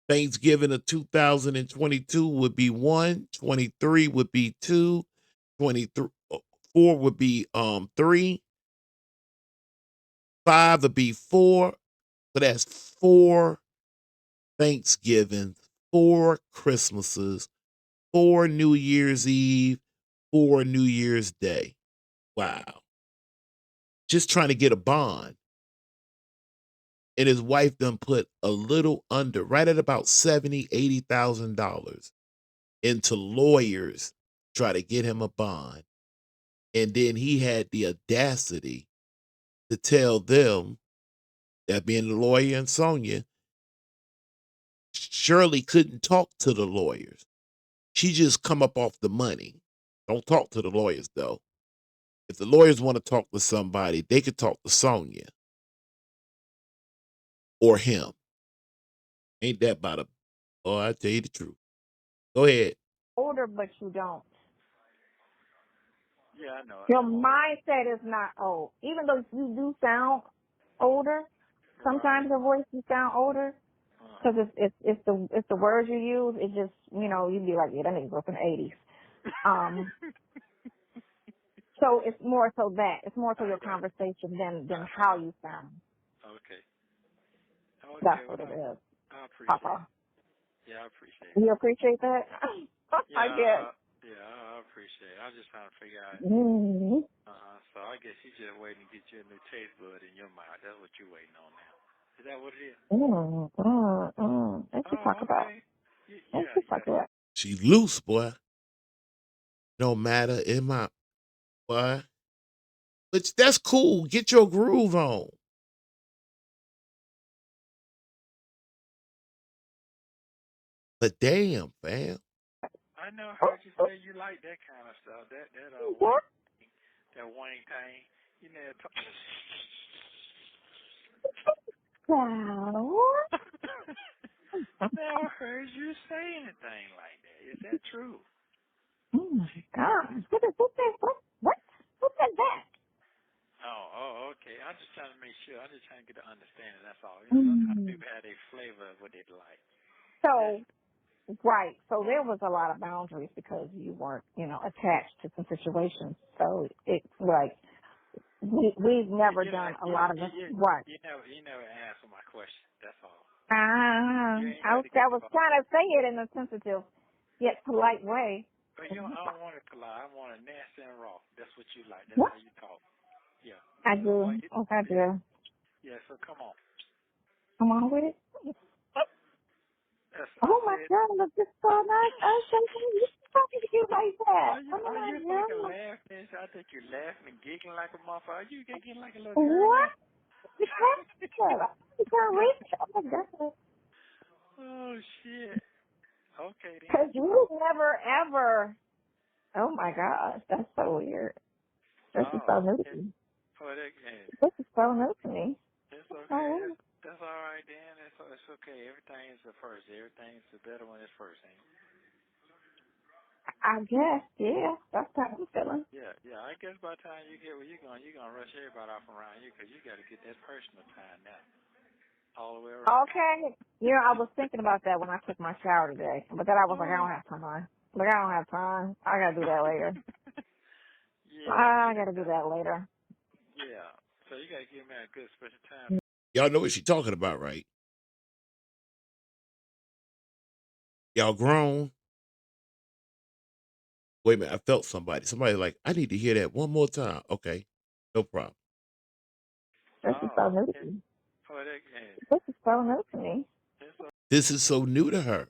Thanksgiving of 2022 would be 1, 23 would be 2, 23 4 would be 3, 5 would be 4. So that's 4 Thanksgivings, 4 Christmases, 4 New Year's Eve, 4 New Year's Day. Wow. Just trying to get a bond. And his wife done put a little under, right at about $70,000, $80,000 into lawyers try to get him a bond. And then he had the audacity to tell them, that being the lawyer and Sonya, Shirley couldn't talk to the lawyers. She just come up off the money. Don't talk to the lawyers though. If the lawyers want to talk to somebody, they could talk to Sonya or him. Ain't that about a? Oh, I tell you the truth. Go ahead. Older, but you don't. Yeah, I know. Your mindset is not old, even though you do sound older. Sometimes your voice you sound older because it's the words you use. It just you'd be like, yeah, that nigga was in the 80s. So it's more so that it's more so your conversation than how you sound. Okay. That's what it is. I appreciate Papa. it. Yeah, I appreciate it. You appreciate that? Yeah, I guess. I appreciate it. I was just trying to figure out. Mm-hmm. So I guess you just waiting to get you a new taste bud in your mouth. That's what you're waiting on now. Is that what it is? Let's just talk about. Let's just talk about. She's loose, boy. No matter in my boy. But that's cool. Get your groove on. But damn, fam. I know. Heard you say you like that kind of stuff. That Wayne thing. You know. Never heard you say anything like that. Is that true? Oh my gosh! What? Who said that? Oh, okay. I'm just trying to make sure. I'm just trying to get an understanding. That's all. Sometimes people have a flavor of what they like. So, right. So there was a lot of boundaries because you weren't, attached to some situations. So it's like we've never done a lot of this. Right. You never answered my question. That's all. I was trying to say it in a sensitive yet polite way. But you know, I don't want it polite. I want it nasty and raw. That's what you like. That's What? how you talk. Yeah. I So do. Yes, I do. yeah. So come on. Come on with it. I I said, God, look, this so nice. I was thinking, you talking to you like that. are you fucking God. laughing? I think you're laughing and giggling like a motherfucker. Are you giggling like a little girl What? now? You can't reach. Oh my God. Oh shit. Okay then. Because you never ever. Oh my gosh, that's so weird. This is so Oh, new to okay. me. Oh, that game. This is so new to me. It's okay. Oh, That's all right then. It's okay. Everything is the first. Everything's the better when it's first, ain't it? I guess, yeah. That's how I'm feeling. Yeah, yeah. I guess by the time you get where you're gonna rush everybody off around you because you got to get that personal time now, all the way around. Okay. You know, I was thinking about that when I took my shower today. But then I was like, I don't have time. Like, I don't have time. I gotta do that later. I gotta do that later. Yeah. So you gotta give me a good special time. Y'all know what she's talking about, right? Y'all grown. Wait a minute, I felt somebody. Somebody like, I need to hear that one more time. Okay, no problem. This is so new to me. Oh, that game. This is so new to me. This is so new to her.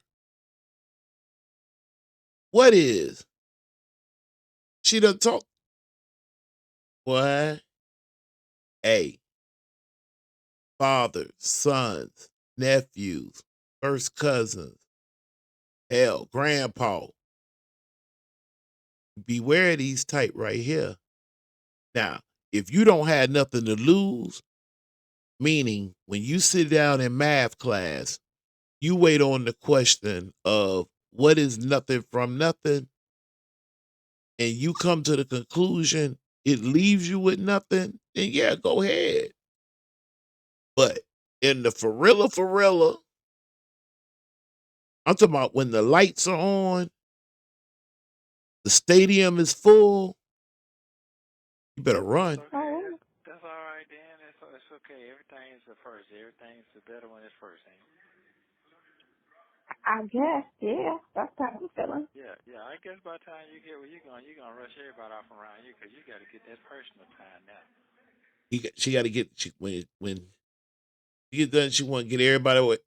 What is? She done talk. What? Hey, fathers, sons, nephews, first cousins, hell, grandpa. Beware of these type right here. Now, if you don't have nothing to lose, meaning when you sit down in math class, you wait on the question of what is nothing from nothing, and you come to the conclusion it leaves you with nothing, then yeah, go ahead. But in the for I'm talking about when the lights are on, the stadium is full, you better run. That's all right then. It's okay. Everything's the first. Everything's the better when it's first, ain't it? I guess, yeah. That's how I'm feeling. Yeah, yeah. I guess by the time you get where you're gonna rush everybody off around you because you got to get that personal time now. She got to get when she get done. She want to get everybody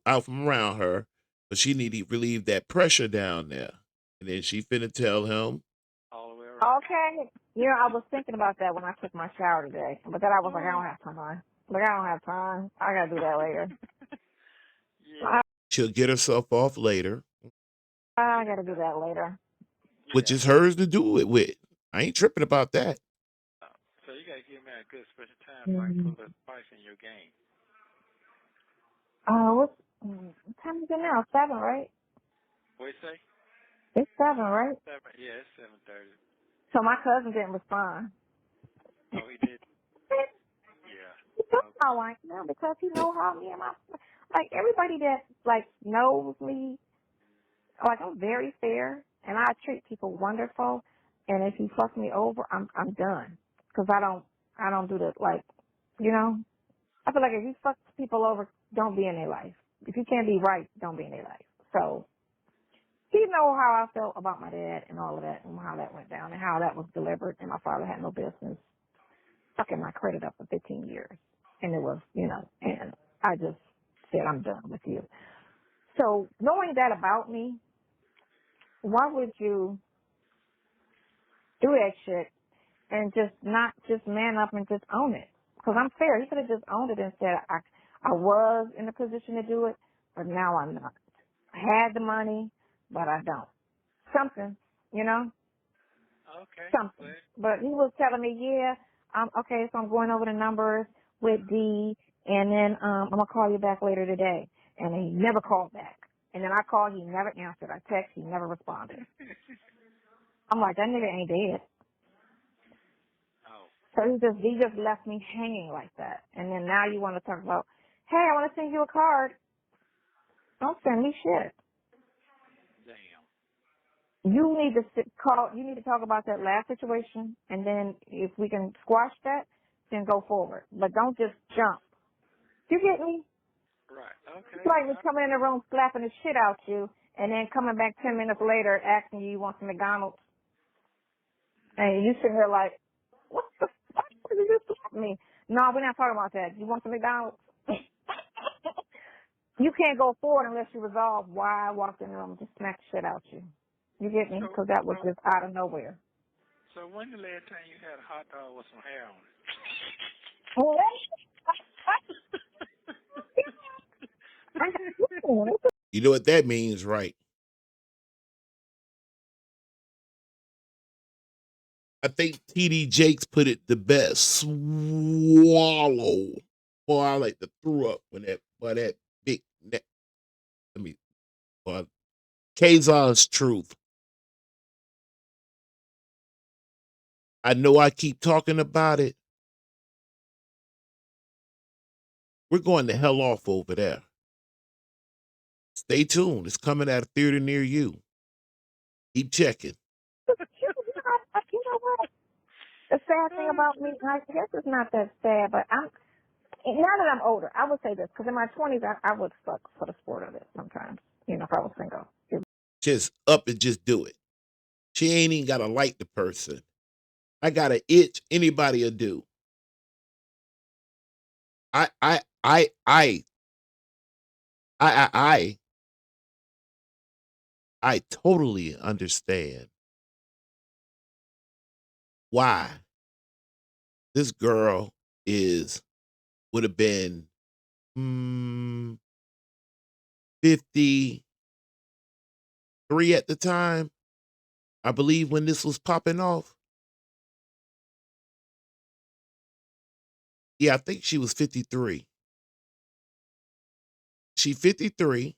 out from around her, but she need to relieve that pressure down there. And then she finna tell him. All the way around. Okay. You know, I was thinking about that when I took my shower today. But then I was like, I don't have time. Like, I don't have time. I gotta do that later. Yeah. She'll get herself off later, I gotta do that later. which is hers to do it with. I ain't tripping about that. So you got to give me a good special time so I can put a spice in your game. What time is it now? 7, right? What you say? It's 7, right? 7. Yeah, it's 7:30. So my cousin didn't respond. Oh, he did. Yeah. That's how I am because he know how me and my like everybody that like knows me. Like I'm very fair and I treat people wonderful. And if you fuck me over, I'm done because I don't do the like, you know. I feel like if you fuck people over, don't be in their life. If you can't be right, don't be in their life. So he know how I felt about my dad and all of that and how that went down and how that was delivered. And my father had no business fucking my credit up for 15 years. And it was, you know, and I just said, I'm done with you. So knowing that about me, why would you do that shit and just not just man up and just own it? Because I'm fair. He could have just owned it and said, I was in a position to do it, but now I'm not. I had the money, but I don't. Something, you know? Okay. Something. But he was telling me, yeah, okay, so I'm going over the numbers with D, and then I'm going to call you back later today. And he never called back. And then I called, he never answered. I text, he never responded. I'm like, that nigga ain't dead. Oh. So he just left me hanging like that. And then now you want to talk about, hey, I want to send you a card. Don't send me shit. Damn. You need to talk about that last situation, and then if we can squash that, then go forward. But don't just jump. You get me? Right. Okay. It's like me coming in the room slapping the shit out you, and then coming back 10 minutes later asking you want some McDonald's, and you sitting there like, what the fuck? What did you just talk to me? No, we're not talking about that. You want some McDonald's? You can't go forward unless you resolve why I walked in the room and just smack the shit out you. You get me? Because that was just out of nowhere. So when the last time you had a hot dog with some hair on it? You know what that means, right? I think TD Jakes put it the best. Swallow. Boy, I like to throw up when that big neck. Let me. Kazon's truth. I know I keep talking about it. We're going the hell off over there. Stay tuned. It's coming at a theater near you. Keep checking. You know what? The sad thing about me, I guess it's not that sad, but now that I'm older, I would say this, because in my 20s, I would fuck for the sport of it sometimes, if I was single. Just up and just do it. She ain't even got to like the person. I got an itch anybody will do. I totally understand why this girl would have been 53 at the time, I believe, when this was popping off. Yeah, I think she was 53. She 53.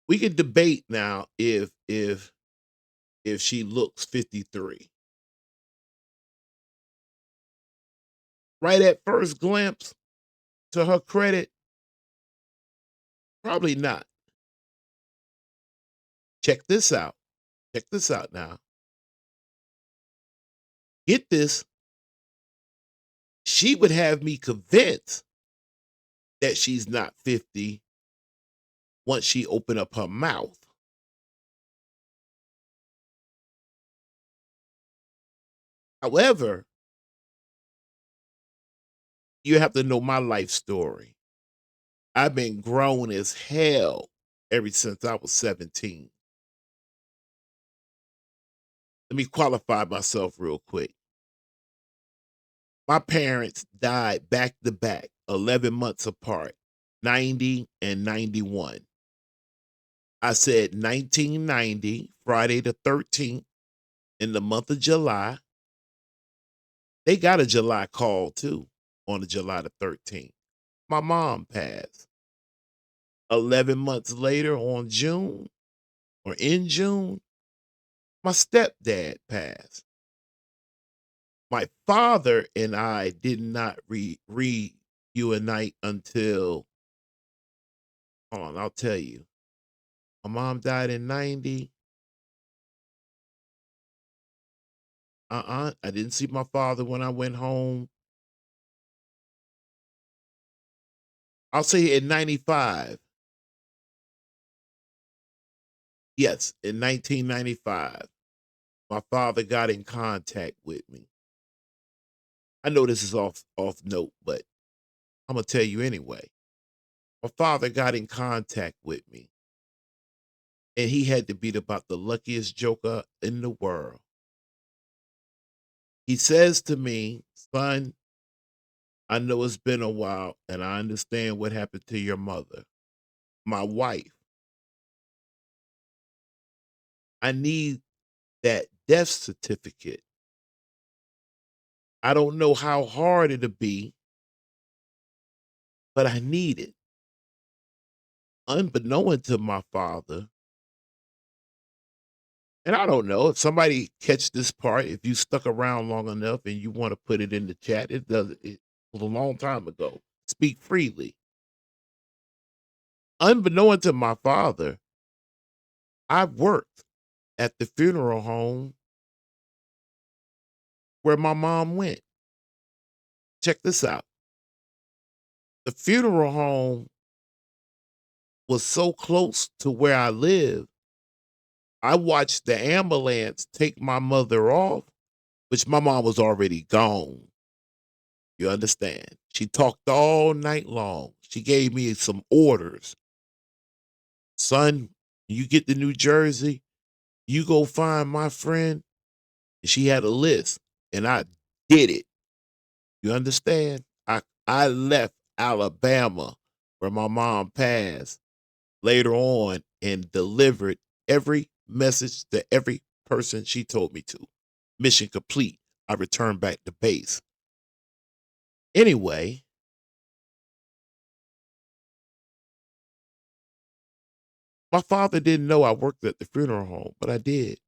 We can debate now if she looks 53. Right at first glimpse, to her credit, probably not. Check this out. Check this out now. Get this. She would have me convinced that she's not 50 once she opened up her mouth. However, you have to know my life story. I've been grown as hell ever since I was 17. Let me qualify myself real quick. My parents died back to back, 11 months apart, 90 and 91. I said 1990, Friday the 13th, in the month of July. They got a July call too on the July the 13th. My mom passed. 11 months later in June, my stepdad passed. My father and I did not reunite until, hold on, I'll tell you. My mom died in 90. I didn't see my father when I went home. I'll say in 95. Yes, in 1995. My father got in contact with me. I know this is off note, but I'm gonna tell you anyway. My father got in contact with me, and he had to be about the luckiest joker in the world. He says to me, "Son, I know it's been a while, and I understand what happened to your mother, my wife. I need that death certificate. I don't know how hard it'll be, but I need it." Unbeknown to my father, and I don't know if somebody catch this part, if you stuck around long enough and you want to put it in the chat, it was a long time ago. Speak freely. Unbeknown to my father, I worked at the funeral home where my mom went. Check this out. The funeral home was so close to where I live, I watched the ambulance take my mother off, which my mom was already gone. You understand? She talked all night long. She gave me some orders. Son, you get to New Jersey, you go find my friend. And she had a list, and I did it. You understand? I left Alabama where my mom passed later on and delivered every message to every person she told me to. Mission complete. I returned back to base. Anyway, my father didn't know I worked at the funeral home, but I did.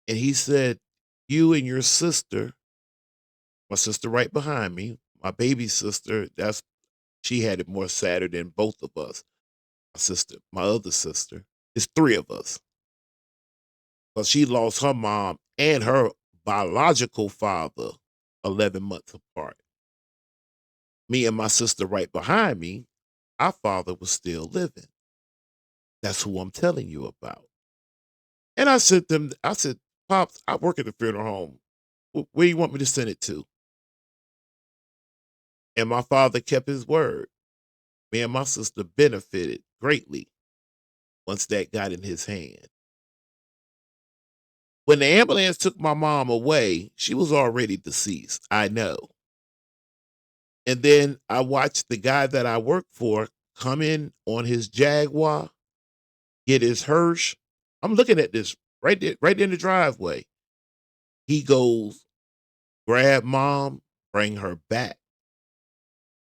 And he said, you and your sister, my sister right behind me, my baby sister, she had it more sadder than both of us. My other sister, it's three of us. Because she lost her mom and her biological father 11 months apart. Me and my sister right behind me, our father was still living. That's who I'm telling you about. And I said, Pops, I work at the funeral home. Where you want me to send it to? And my father kept his word. Me and my sister benefited greatly once that got in his hand. When the ambulance took my mom away, she was already deceased. I know. And then I watched the guy that I work for come in on his Jaguar, get his Hirsch. I'm looking at this right in the driveway. He goes, grab mom, bring her back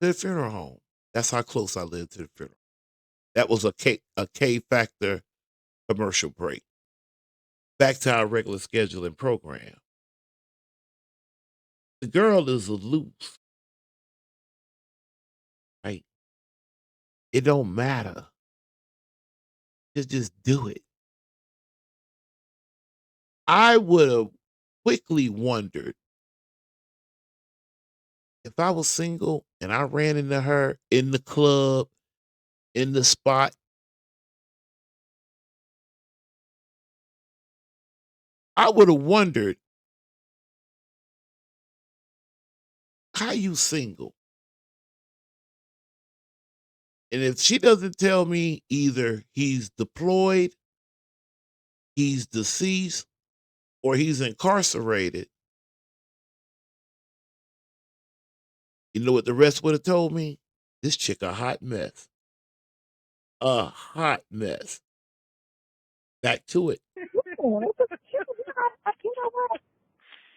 to the funeral home. That's how close I lived to the funeral. That was a K Factor commercial break. Back to our regular scheduling program. The girl is loose, right? It don't matter. Just do it. I would have quickly wondered if I was single and I ran into her in the club, in the spot. I would have wondered, how you single? And if she doesn't tell me either he's deployed, he's deceased, or he's incarcerated, you know what the rest would have told me? This chick a hot mess. A hot mess. Back to it. You know what?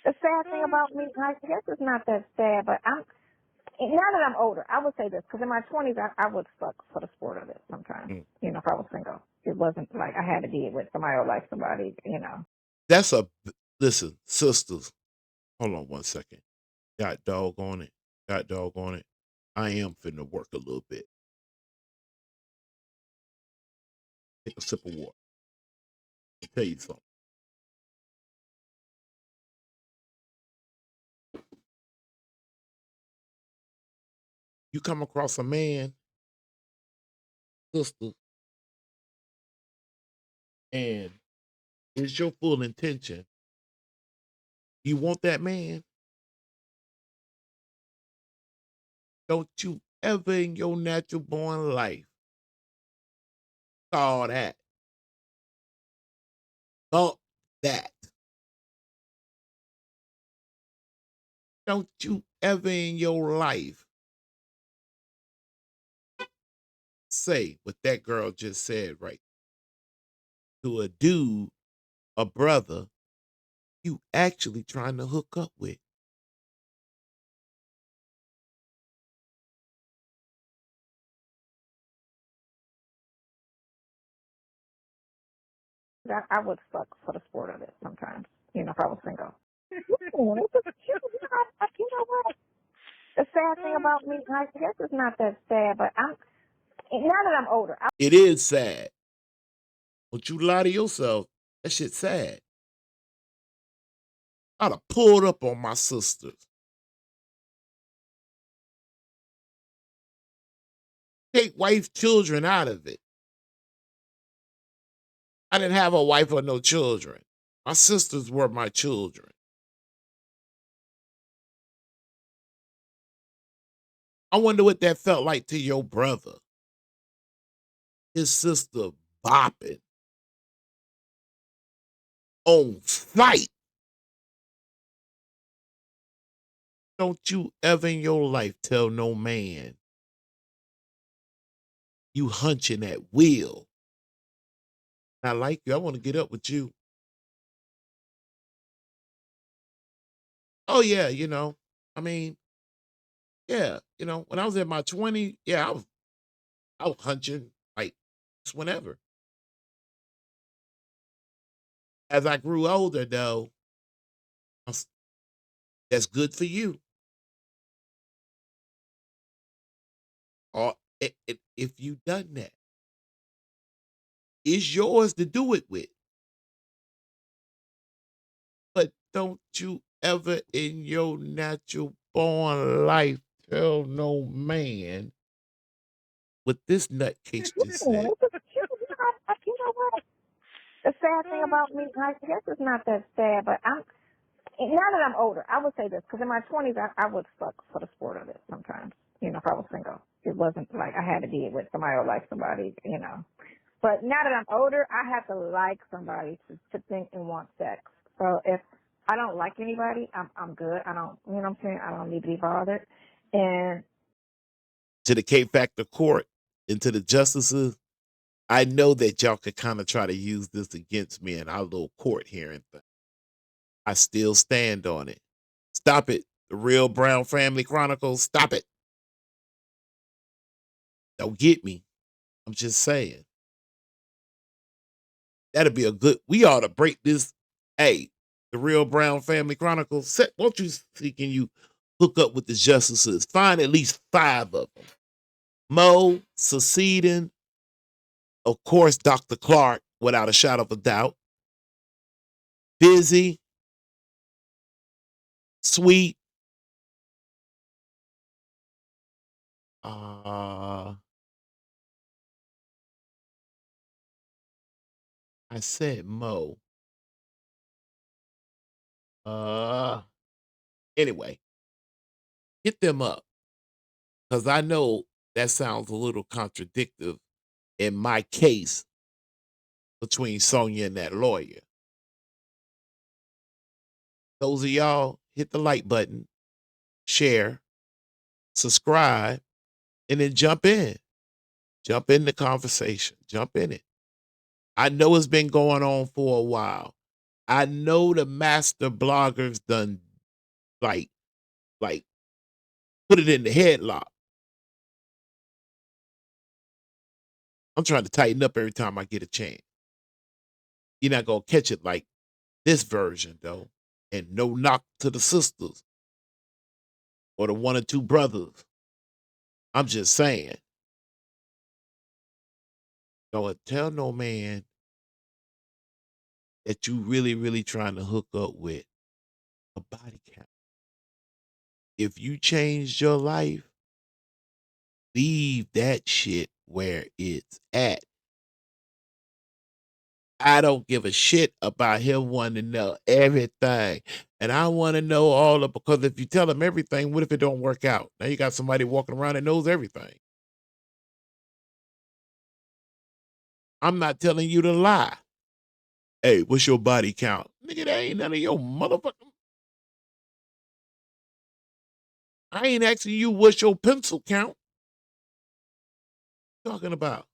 The sad thing about me, I guess it's not that sad, but now that I'm older, I would say this, because in my 20s, I would fuck for the sport of it sometimes, Mm. if I was single. It wasn't like I had to be with somebody or like somebody. That's listen, sisters. Hold on one second. Got dog on it. Got dog on it. I am finna work a little bit. Take a sip of water. I'll tell you something. You come across a man, sister, and it's your full intention. You want that man? Don't you ever in your natural born life call that. Thought that. Don't you ever in your life say what that girl just said right to a dude, a brother you actually trying to hook up with. I would fuck for the sport of it sometimes, if I was single. You know what? The sad thing about me, I guess it's not that sad, but now that I'm older, It is sad. Don't you lie to yourself. That shit's sad. I'd have pulled up on my sisters. Take wife, children out of it. I didn't have a wife or no children. My sisters were my children. I wonder what that felt like to your brother. His sister bopping on sight. Don't you ever in your life tell no man you hunching at will. I like you. I want to get up with you. Oh yeah, I mean, yeah, when I was in my 20s, yeah, I was hunching like just whenever. As I grew older, though, I was- that's good for you. Or if you done that, it's yours to do it with. But don't you ever in your natural born life tell no man what this nutcase just Man, said. you know what? The sad thing about me, I guess it's not that sad, but now that I'm older, I would say this, because in my 20s, I would fuck for the sport of it sometimes, if I was single. It wasn't like I had to be with somebody or like somebody. But now that I'm older, I have to like somebody to think and want sex. So if I don't like anybody, I'm good. I don't, you know what I'm saying? I don't need to be bothered. And To the K Factor court and to the justices, I know that y'all could kind of try to use this against me in our little court hearing thing. I still stand on it. Stop it. The Real Brown Family Chronicles, stop it. Don't get me. I'm just saying. That'd be we ought to break this. Hey, the Real Brown Family Chronicles, won't you see, can you hook up with the justices? Find at least 5 of them. Mo, seceding, of course, Dr. Clark, without a shadow of a doubt. Busy, Sweet, I said Mo. Anyway, hit them up because I know that sounds a little contradictory in my case between Sonya and that lawyer. Those of y'all, hit the like button, share, subscribe, and then jump in. Jump in the conversation. Jump in it. I know it's been going on for a while. I know the master bloggers done like put it in the headlock. I'm trying to tighten up every time I get a chance. You're not gonna catch it like this version though. And no knock to the sisters or the 1 or 2 brothers. I'm just saying. Don't tell no man that you really, really trying to hook up with a body count. If you changed your life, leave that shit where it's at. I don't give a shit about him wanting to know everything. And I want to know all of, because if you tell him everything, what if it don't work out? Now you got somebody walking around that knows everything. I'm not telling you to lie. Hey, what's your body count? Nigga, that ain't none of your motherfucking. I ain't asking you what's your pencil count. Talking about.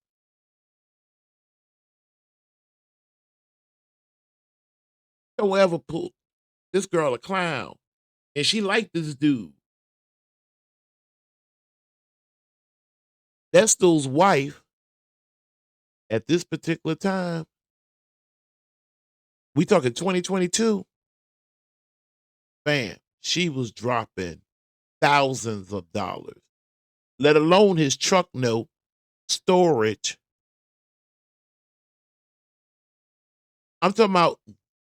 Don't ever pull this girl a clown. And she liked this dude. Nesto's wife at this particular time, we talking 2022, fam, she was dropping thousands of dollars, let alone his truck note, storage. I'm talking about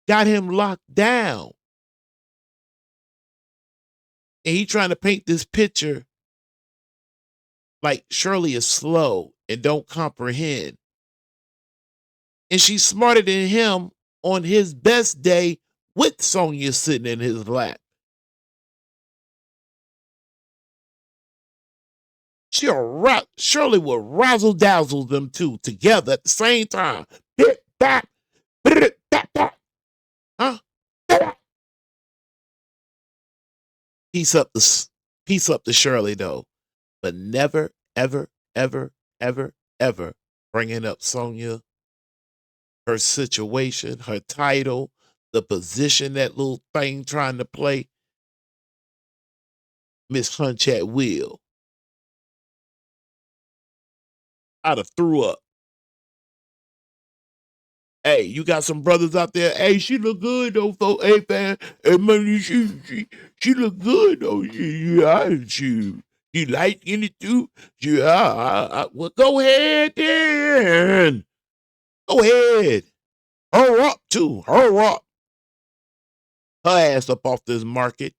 got him locked down. And he trying to paint this picture Like Shirley is slow and don't comprehend. And she's smarter than him on his best day with Sonya sitting in his lap. Shirley will razzle dazzle them two together at the same time. Bip, bap, bip, bap, bap. Huh? Peace up to Shirley though, but never, ever, ever, ever, ever bringing up Sonya, her situation, her title, the position that little thing trying to play. Miss Hunch at Will. I'd have threw up. Hey, you got some brothers out there. Hey, she look good though, folks. Hey, man, hey, man, she look good though. She light in it too. Well, go ahead then. Go ahead. Her up too. Her up. Her ass up off this market.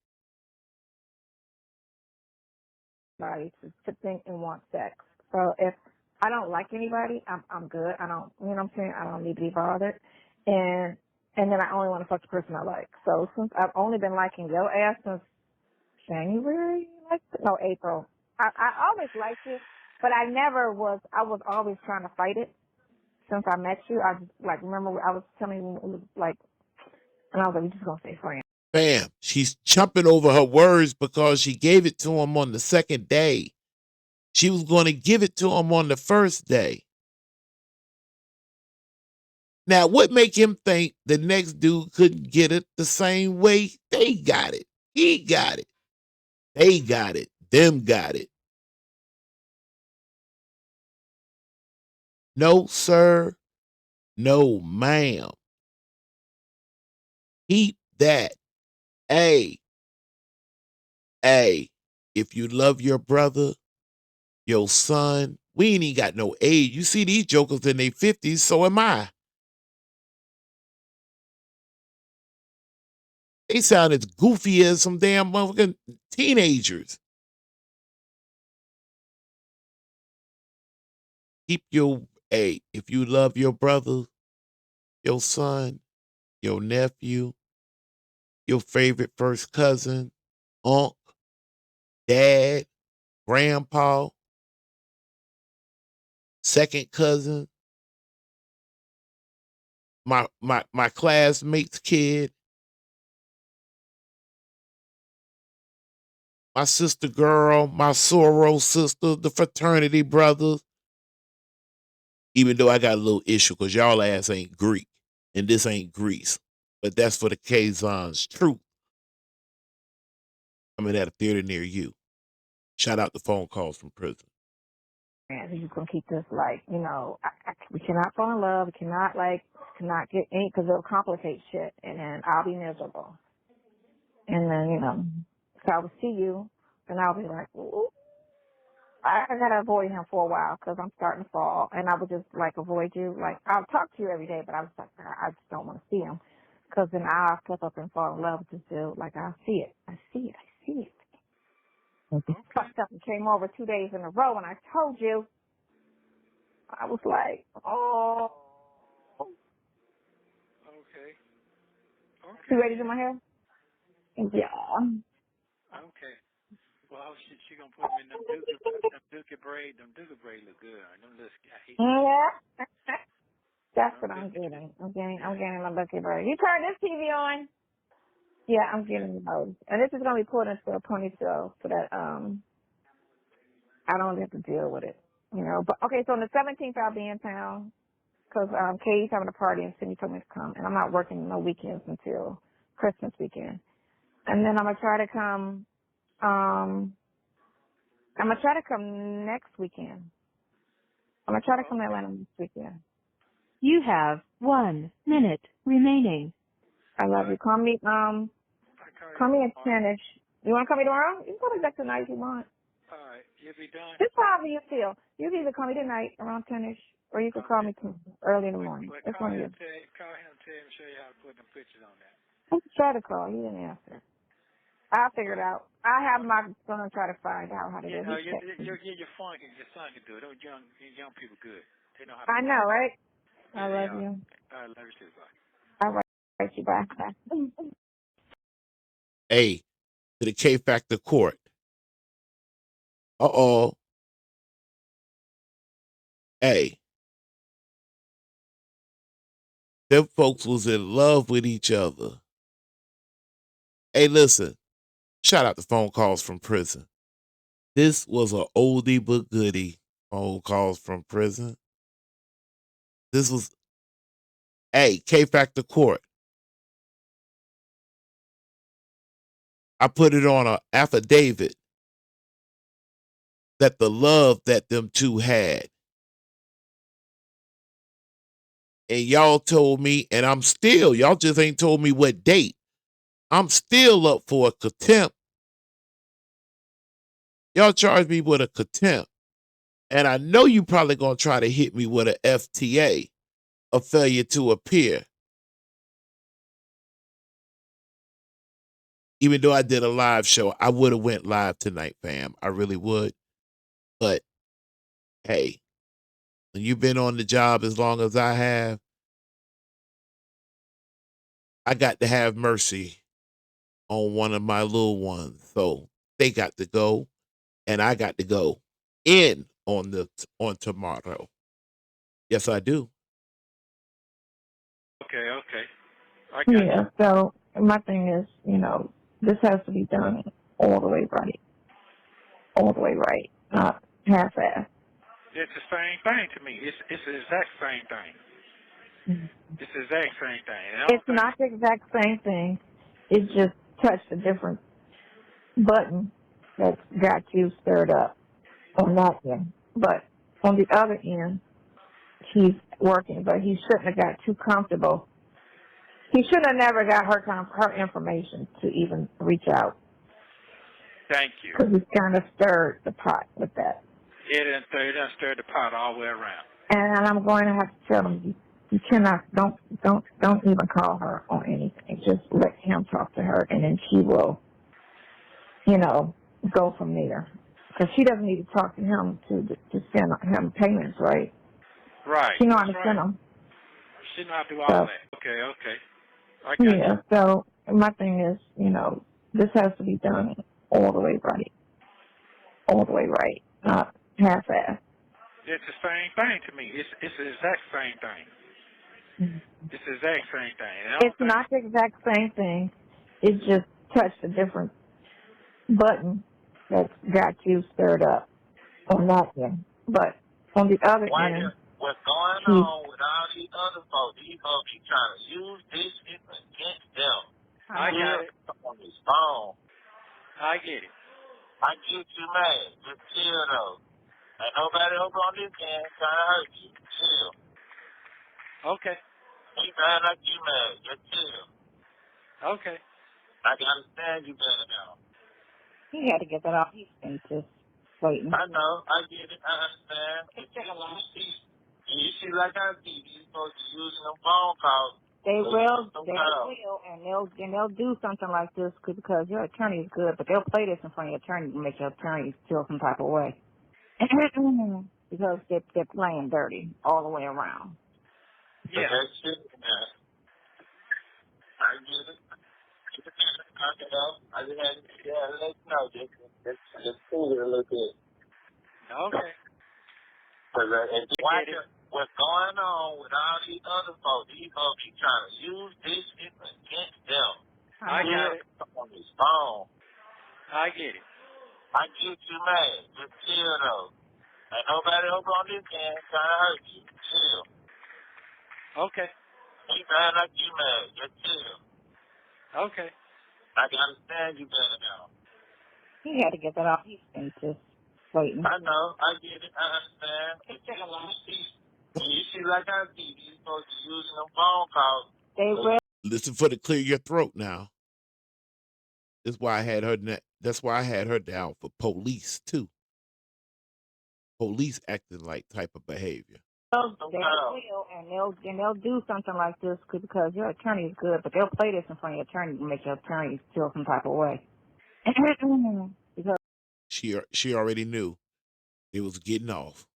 To think and want sex. So if I don't like anybody, I'm good. I don't, you know what I'm saying? I don't need to be bothered. And then I only want to fuck the person I like. So since I've only been liking your ass since January, no, April. I always liked you, but I was always trying to fight it since I met you. I just, like, remember I was telling you, like, and I was like, we just gonna stay friends. Bam. She's chumping over her words because she gave it to him on the second day. She was going to give it to him on the first day. Now, what make him think the next dude couldn't get it the same way they got it? He got it. They got it. Them got it. No, sir. No, ma'am. Keep that. Hey, if you love your brother, your son, we ain't even got no age. You see these jokers in their 50s, so am I. They sound as goofy as some damn motherfucking teenagers. Keep your, if you love your brother, your son, your nephew, your favorite first cousin, uncle, dad, grandpa, second cousin, my classmate's kid, my sister girl, my soror sister, the fraternity brothers. Even though I got a little issue because y'all ass ain't Greek and this ain't Greece. But that's for the Kazan's truth. I'm at a theater near you. Shout out the phone calls from prison. And we're just gonna keep this, like, you know, we cannot fall in love. We cannot get any, because it'll complicate shit, and then I'll be miserable. And then, you know, so I will see you, and I'll be like, ooh, I gotta avoid him for a while because I'm starting to fall, and I would just like avoid you. Like, I'll talk to you every day, but I was like, I just don't want to see him because then I'll slip up and fall in love with this dude. Like, I see it. Okay. Fucked up and came over 2 days in a row, and I told you. I was like, oh. Okay. You ready to do my hair? Yeah. Okay. Well, she gonna put me in them dookie braids. Them dookie braids look good. Them little, I hate them. Yeah. That's what Them I'm dookie- getting. I'm getting my lucky bird. You turn this TV on? Yeah, I'm getting those. And this is gonna be put into a ponytail so that I don't have to deal with it. You know. But okay, so on the 17th I'll be in town because Katie's having a party and Cindy told me to come, and I'm not working no weekends until Christmas weekend. And then I'm gonna try to come. I'm gonna try to come next weekend. I'm gonna try to come to Atlanta next weekend. You have 1 minute remaining. I love you. Call me at 10ish. You wanna call me tomorrow? You can call me back tonight if you want. All right. You'll be done. Just however you feel. You can either call me tonight around 10ish, or you can call me early in the morning. It's Call one of him, you. tell him, show you how to put them pictures on that. I just tried to call. You didn't answer. I'll figure it out. I have my gonna try to find out how to do You it. know, He's texting. your son can do it. Those young people good. They know how to I do know, it. right? I Yeah, they love are. you. I love you too, bye. All right, you bye. Bye. A to the K Factor court. Uh-oh. A. Them folks was in love with each other. Hey, listen. Shout out to phone calls from prison. This was a oldie but goodie. Phone calls from prison. This was A. K Factor court. I put it on an affidavit that the love that them two had. And y'all told me, and I'm still, y'all just ain't told me what date. I'm still up for a contempt. Y'all charged me with a contempt. And I know you probably gonna try to hit me with a FTA, a failure to appear. Even though I did a live show, I would have went live tonight, fam. I really would. But hey, when you've been on the job as long as I have, I got to have mercy on one of my little ones. So they got to go, and I got to go in on tomorrow. Yes, I do. Okay. I got you. Yeah. So my thing is, this has to be done all the way right, not half-assed. It's the same thing to me. It's the exact same thing. It's the exact same thing. And I don't It's not the exact same thing. It's just touched a different button that's got you stirred up on that end. But on the other end, he's working, but he shouldn't have got too comfortable. He should have never got her information to even reach out. Thank you. Because he's kind of stirred the pot with that. It done stirred the pot all the way around. And I'm going to have to tell him, you cannot, don't even call her on anything. Just let him talk to her, and then she will, go from there. Because she doesn't need to talk to him to send him payments, right? Right. She know how That's to send them. She know how to do all that. Okay. I got Yeah, so my thing is, this has to be done all the way right, not half-assed. It's the same thing to me. It's the exact same thing. It's the exact same thing. And I don't It's not the exact same thing. It's just touched a different button that's got you stirred up on that end. But on the other end, what's going on with all these other folks? These folks be trying to use this against them. I got it. On this phone. I get it. I get you mad. Just chill though. Ain't nobody over on this end trying to hurt you. Chill. Okay. Keep acting like you mad. Just chill. Okay. I can understand you better now. he had to get that off his face, just waiting. I know. I get it. I understand. You see like I see these folks using them phone calls. They will, and they'll do something like this because your attorney is good, but they'll play this in front of your attorney to make your attorney feel some type of way. Because they're playing dirty all the way around. Yeah. That shit, I get it. I just had to let you know. Just cool it a little bit. Okay. Because what's going on with all these other folks, these folks be trying to use this against them. I got it. On this phone. I get it. I get you mad. Just chill though. Ain't nobody over on this end trying to hurt you. Chill. Okay. Keep acting like you mad. Just chill. Okay. I can understand you better now. He had to get that off his face, just waiting. I know. I get it. I understand. You see like I see these folks using them phone calls. They will. Listen for the clear your throat now. That's why I had her. That's why I had her down for police too. Police acting like type of behavior. They will, and they'll do something like this because your attorney is good, but they'll play this in front of your attorney to make your attorney feel some type of way. Because She already knew it was getting off.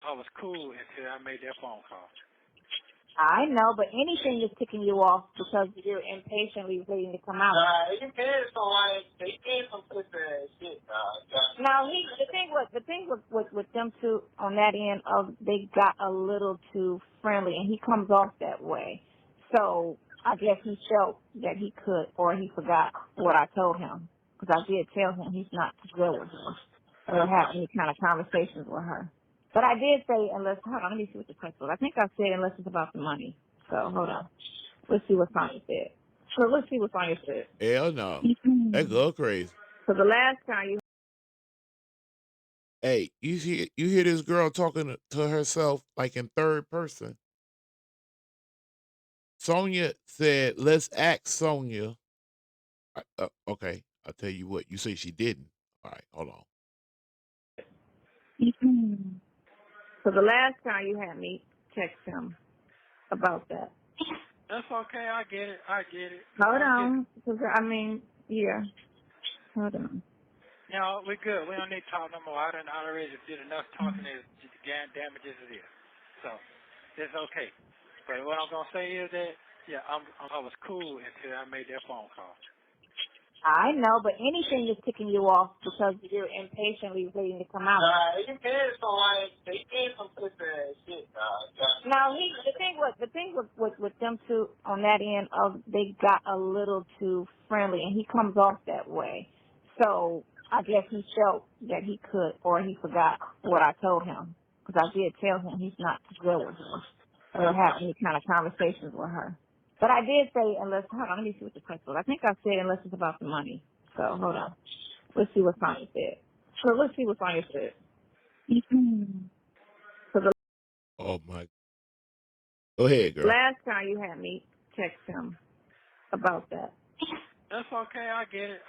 I was cool until I made that phone call. I know, but anything is ticking you off because you're impatiently waiting to come out. It depends on like they did some pussy ass shit, Now, the thing with them two on that end of they got a little too friendly, and he comes off that way. So I guess he felt that he could, or he forgot what I told him, because I did tell him he's not too good with her or have any kind of conversations with her. But I did say unless, hold on, let me see what the text was. I think I said unless it's about the money. So hold on, let's see what Sonya said. So let's see what Sonya said. Hell no. That girl crazy. So the last time you. Hey, you hear this girl talking to herself like in third person. Sonya said, "Let's ask Sonya." Okay, I'll tell you what. You say she didn't. All right, hold on. So the last time you had me text him about that. That's okay. I get it. Hold on. Because, yeah. Hold on. No, we're good. We don't need to talk no more. I already did enough talking. As damage as it is. So it's okay. But what I'm gonna say is that I was cool until I made that phone call. I know, but anything is ticking you off because you're impatiently waiting to come out. It depends on like they did some pussy ass shit, Now the thing with them two on that end of they got a little too friendly, and he comes off that way. So I guess he felt that he could, or he forgot what I told him, because I did tell him he's not too good with her or have any kind of conversations with her. But I did say unless, hold on, let me see what the text was. I think I said unless it's about the money. So hold on. Let's see what Sonya said. So let's see what Sonya said. So the Oh my. Go ahead, girl. last time you had me text him about that. That's okay. I get it.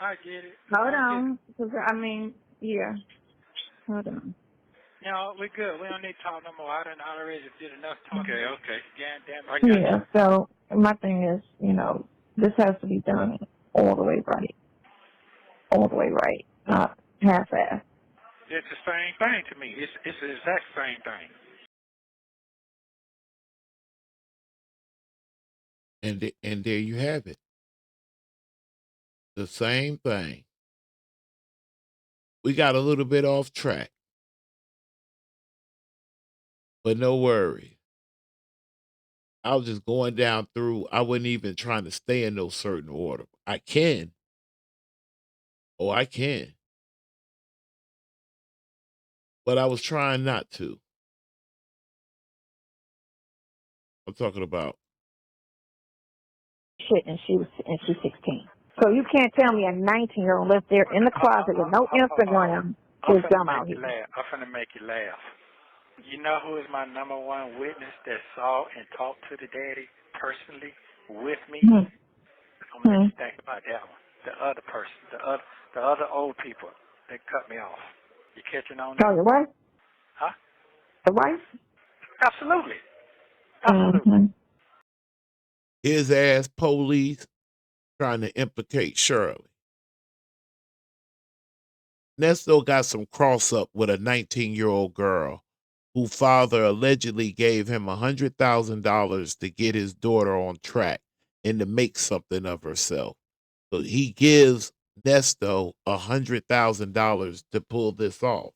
Hold on. Because, yeah. Hold on. No, we're good. We don't need to talk no more. I already did enough talking. Okay. Damn, I got you. Yeah, so my thing is, this has to be done all the way right. All the way right. Not half-assed. It's the same thing to me. It's the exact same thing. And there you have it. The same thing. We got a little bit off track. But no worry. I was just going down through. I wasn't even trying to stay in no certain order. I can. Oh, I can. But I was trying not to. I'm talking about. Shit, and she's 16. So you can't tell me a 19-year-old left there in the closet with no Instagram is dumb out here. I'm finna make you laugh. You know who is my number one witness that saw and talked to the daddy personally with me? I'm gonna let you think about that one. The other person, the other old people that cut me off. You catching on that? Oh, your wife? Huh? The wife? Absolutely. His ass police trying to implicate Shirley. Nesto got some cross up with a 19-year-old girl whose father allegedly gave him $100,000 to get his daughter on track and to make something of herself. So he gives Nesto $100,000 to pull this off.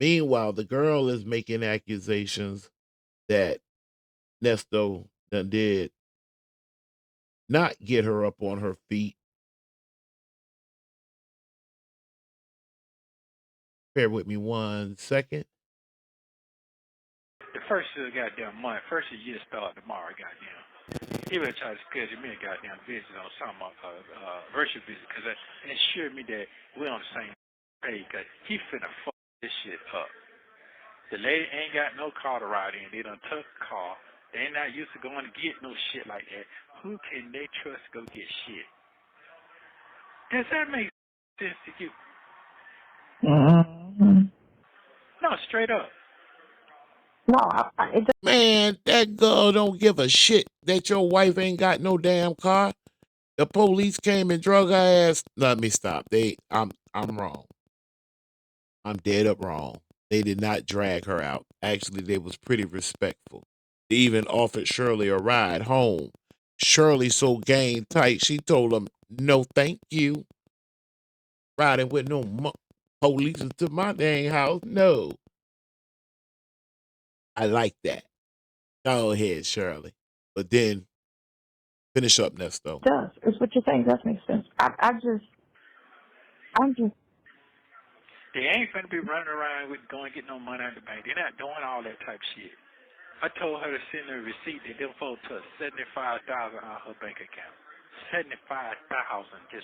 Meanwhile, the girl is making accusations that Nesto did not get her up on her feet. Bear with me 1 second. The first of the goddamn month, first of the year start tomorrow, goddamn. He would try to schedule me a goddamn visit on some virtual visit, because it assured me that we're on the same page, because he finna fuck this shit up. The lady ain't got no car to ride in. They done took the car. They ain't not used to going to get no shit like that. Who can they trust to go get shit? Does that make sense to you? No, straight up. No, Man, that girl don't give a shit that your wife ain't got no damn car. The police came and drug her ass. Let me stop. I'm wrong. I'm dead up wrong. They did not drag her out. Actually, they was pretty respectful. They even offered Shirley a ride home. Shirley so game tight, she told them, "No, thank you. Riding with no police to my dang house. No." I like that. Go ahead, Shirley. But then finish up, Nesto. It does. It's what you're saying. Does make sense. I'm just. They ain't finna be running around with going get no money out of the bank. They're not doing all that type shit. I told her to send her a receipt that them folks took $75,000 out her bank account. 75,000. Just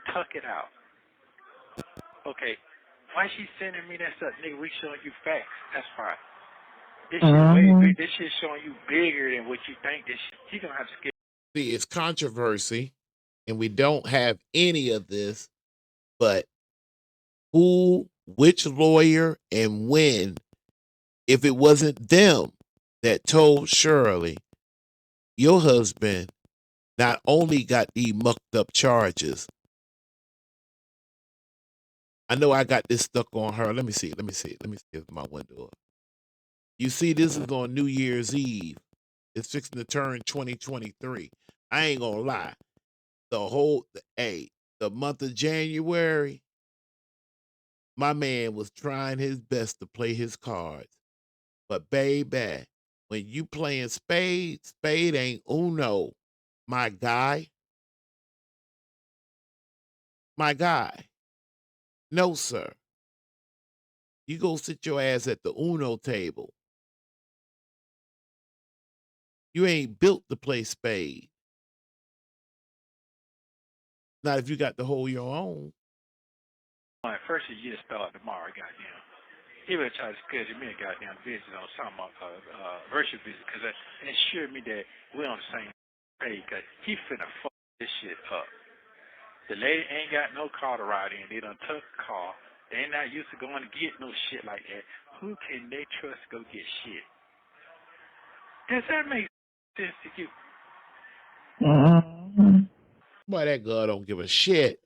tuck it out. Okay. Why she sending me that stuff, nigga? We showing you facts. That's fine. This shit way big. This shit showing you bigger than what you think. This shit, she gonna have to get. See, it's controversy, and we don't have any of this, but who, which lawyer, and when, if it wasn't them that told Shirley, your husband not only got these mucked up charges. I know I got this stuck on her. Let me see if my window up. You see, this is on New Year's Eve. It's fixing to turn 2023. I ain't gonna lie. The month of January, my man was trying his best to play his cards. But baby, when you playing spade ain't uno. My guy. No, sir. You go sit your ass at the uno table. You ain't built to play spade. Not if you got to hold your own. First of the year start tomorrow, goddamn. He would try to schedule me a goddamn visit on some virtual visit, because it assured me that we're on the same page, because he finna fuck this shit up. The lady ain't got no car to ride in. They done took a car. They ain't not used to going to get no shit like that. Who can they trust to go get shit? Does that make sense to you? Boy, that girl don't give a shit.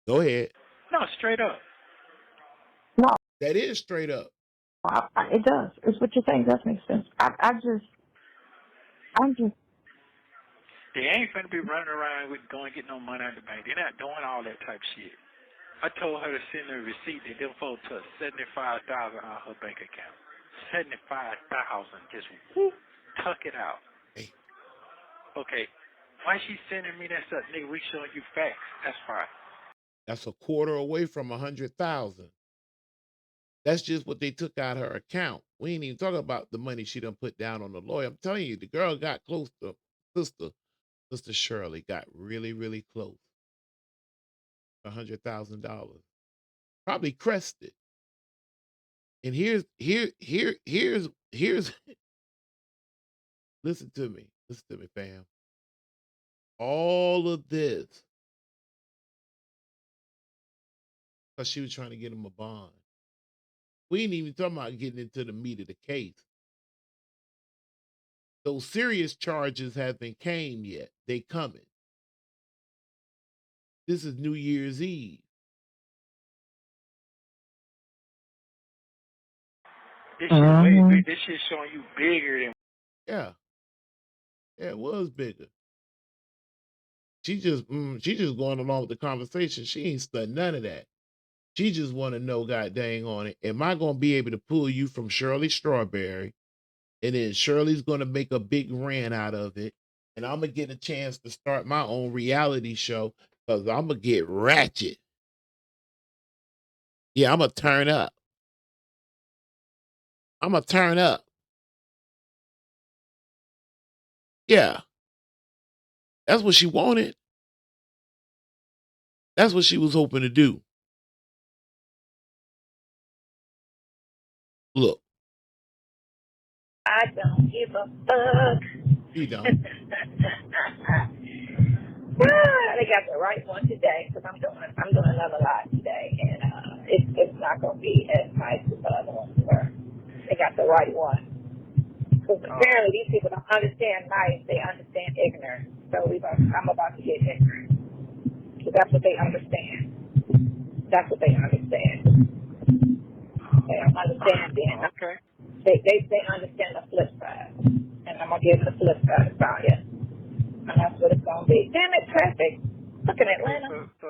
Go ahead. No, straight up. No, That is straight up. it does. It's what you're saying. Does make sense. I'm just. They ain't finna be running around with going get no money out of the bank. They're not doing all that type shit. I told her to send her a receipt that them folks took $75,000 out her bank account. 75,000. Just tuck it out. Hey. Okay. Why she sending me that stuff, nigga? We showing you facts. That's fine. That's a quarter away from 100,000. That's just what they took out her account. We ain't even talking about the money she done put down on the lawyer. I'm telling you, the girl got close to Sister Shirley got really, really close. $100,000. Probably crested. And here's listen to me, fam. All of this because she was trying to get him a bond. We ain't even talking about getting into the meat of the case. Those serious charges haven't came yet. They coming. This is New Year's Eve. This shit way big. This shit showing you bigger than. Yeah, it was bigger. She just going along with the conversation. She ain't studying none of that. She just want to know, God dang on it, am I going to be able to pull you from Shirley Strawberry? And then Shirley's going to make a big rant out of it. And I'm going to get a chance to start my own reality show because I'm going to get ratchet. Yeah, I'm going to turn up. Yeah. That's what she wanted. That's what she was hoping to do. Look. I don't give a fuck. You don't. They got the right one today because I'm doing another live today, and it's not gonna be as nice as the other ones were. They got the right one because apparently these people don't understand nice; they understand ignorance. So I'm about to get ignorant. So that's what they understand. That's what they understand. They don't understand then. Okay. They understand the flip side. And I'm going to give the flip side to Sonya. And that's what it's going to be. Damn it, traffic. Look at Atlanta. So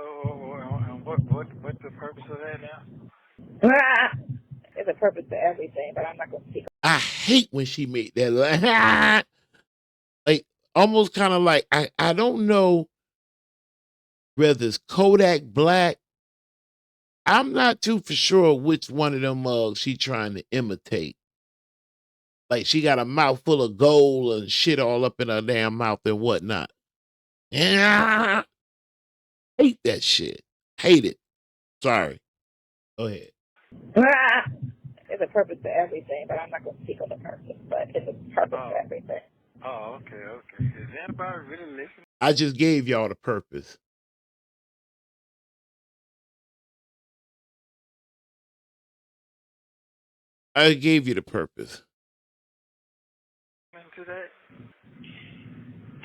what's the purpose of that now? There's a purpose to everything, but I'm not going to speak. I hate when she made that laugh. Like almost kind of like I don't know whether it's Kodak Black. I'm not too for sure which one of them mugs she trying to imitate. Like she got a mouth full of gold and shit all up in her damn mouth and whatnot. Yeah, hate that shit. Hate it. Sorry. Go ahead. There's a purpose to everything, but I'm not going to speak on the purpose. But it's a purpose to everything. Oh, okay. Is anybody really listening? I just gave y'all the purpose. I gave you the purpose. To that?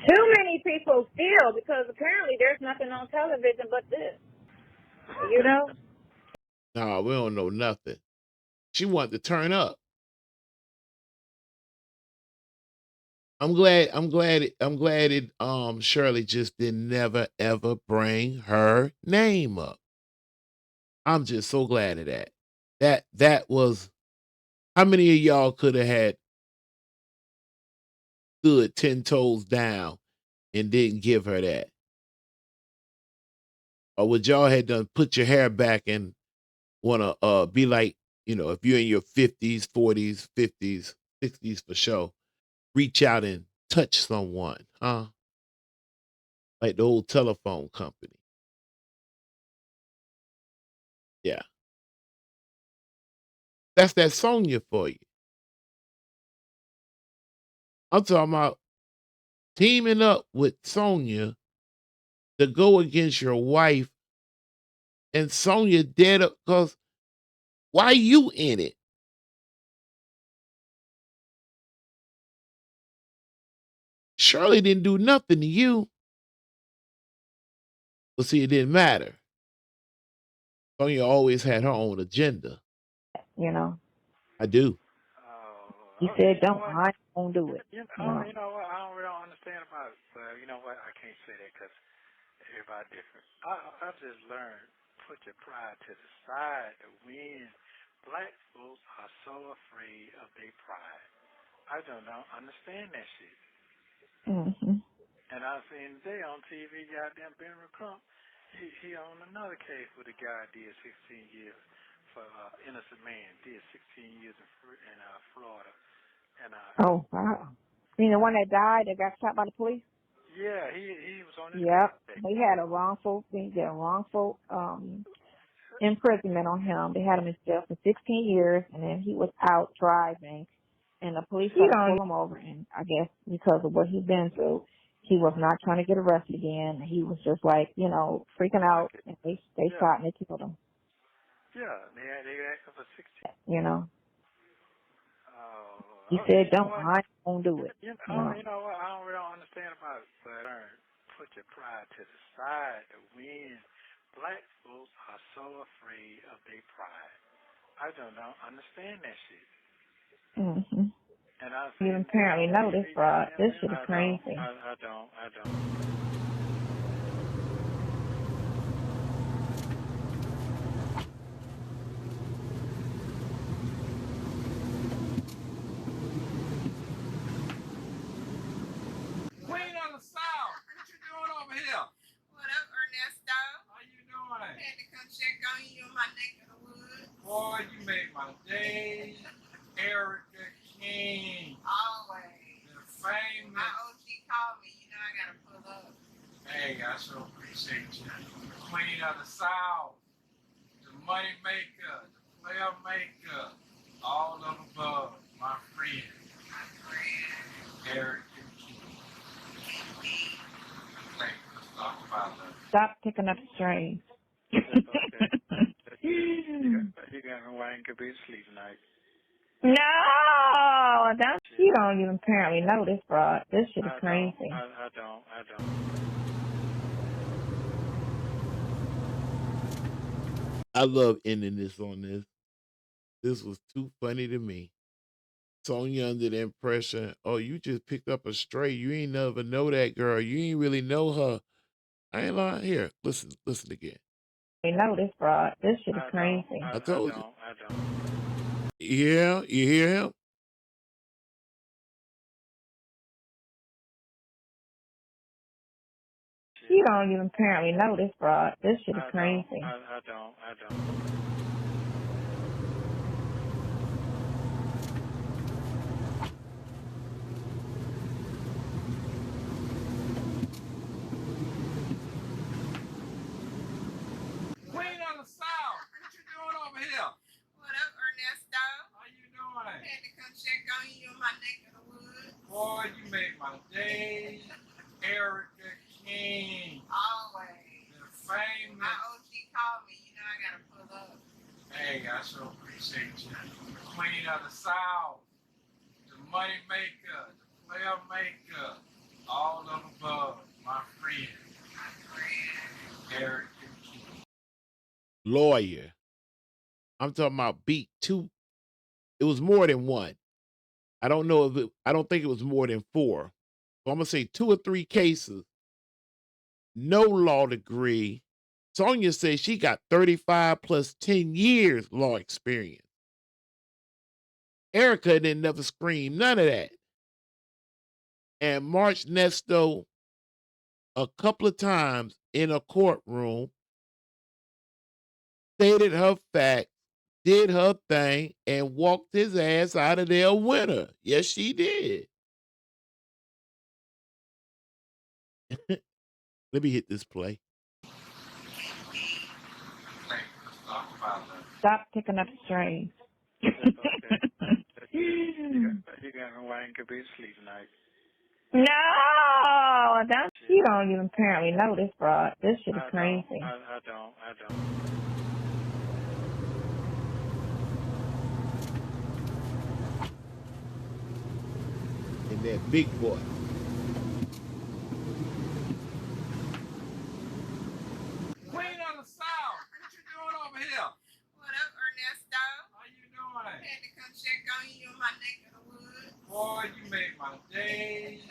Too many people still, because apparently there's nothing on television but this. You know? Nah, we don't know nothing. She wanted to turn up. I'm glad it Shirley just did never ever bring her name up. I'm just so glad of that. That was how many of y'all could have had stood 10 toes down and didn't give her that? Or would y'all had done put your hair back and wanna be like, if you're in your 50s, 40s, 50s, 60s for sure, reach out and touch someone, huh? Like the old telephone company. Yeah. That's that Sonya for you. I'm talking about teaming up with Sonya to go against your wife and Sonya dead up because why you in it? Shirley didn't do nothing to you. But see, it didn't matter. Sonya always had her own agenda. You know, I do. you said don't, I won't do it. You know what? I don't really understand about it. But you know what? I can't say that because everybody different. I just learned, put your pride to the side. When black folks are so afraid of their pride, I don't understand that shit. Mm-hmm. And I seen today on TV, goddamn Ben Crump, he on another case where the guy did 16 years for innocent man, did 16 years in Florida. And Oh, wow. You mean the one that died that got shot by the police? yeah, he was on his Yep. case. They had a wrongful imprisonment on him. They had him in jail for 16 years, and then he was out driving, and the police tried to pull him over, and I guess because of what he's been through, he was not trying to get arrested again. He was just like, freaking out, and they shot and they killed him. Yeah, they asked him for 16. He said, don't, I won't do it. You know what? I don't really understand about it. But put your pride to the side. When black folks are so afraid of their pride, I don't understand that shit. Mm-hmm. And I You apparently know this fraud. This shit is crazy. I don't. Queen of the South, what you doing over here? What up, Ernesto? How you doing? Had to come check on you in my neck of the woods. Boy, you made my day. Erica King. Always. The famous. My OG called me. You know I gotta pull up. Hey, I so appreciate you. The Queen of the South. The money maker. The player maker. All of the above. My friend. My friend. Erica King. Hey, let's talk about that. Stop picking up the strings. You got me why I ain't could be asleep tonight. No, don't. You don't even apparently know this, bro. This shit is crazy. I don't. I love ending this on this. This was too funny to me. Sonya under the impression, oh, you just picked up a stray. You ain't never know that girl. You ain't really know her. I ain't lying. Here, listen again. You know this, bro. This shit is crazy. I told you. I don't. Yeah, you hear him? You don't even apparently know this, bro. This shit is crazy. I don't. Queen of the South, what you doing over here? What up, Ernesto? How you doing? Had to come check on you in my neck of the woods. Boy, you made my day. Erica King, Always. the famous. My OG called me. You know I gotta pull up. Hey, I so appreciate you. The Queen of the South, the money maker, the player maker, all of above, my friend. My friend. Erica King. Lawyer. I'm talking about beat 2. It was more than 1. I don't know if I don't think it was more than 4. So I'm gonna say 2 or 3 cases. No law degree. Sonya says she got 35 plus 10 years law experience. Erica didn't never scream none of that. And March Nesto a couple of times in a courtroom stated her facts, did her thing, and walked his ass out of there a winner. Yes, she did. Let me hit this play. Stop picking up strays. You got me why I could be asleep tonight. No, don't. You don't even apparently know this, bro. This shit is crazy. I don't. And that big boy. Queen of the South, what you doing over here? What up, Ernesto? How you doing? Had to come check on you in my neck of the woods. Boy, you made my day.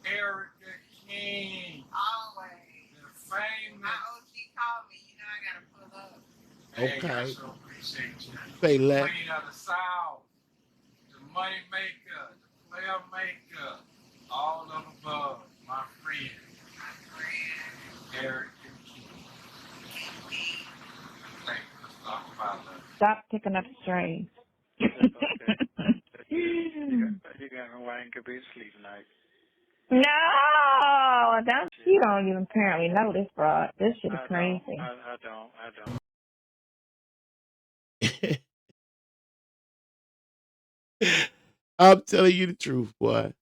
Erica King, Always. the famous. My OG called me. You know I gotta pull up. Hey, Okay. I so appreciate you. Say The less. Queen of the South, the money maker, the player maker, all of above, my friend. My friend. Erica King. Thank you. Let's talk about that. Stop picking up strays. You got me why I could be asleep tonight. No, don't. You don't even apparently know this, bro. This shit is crazy. I don't. I'm telling you the truth, boy.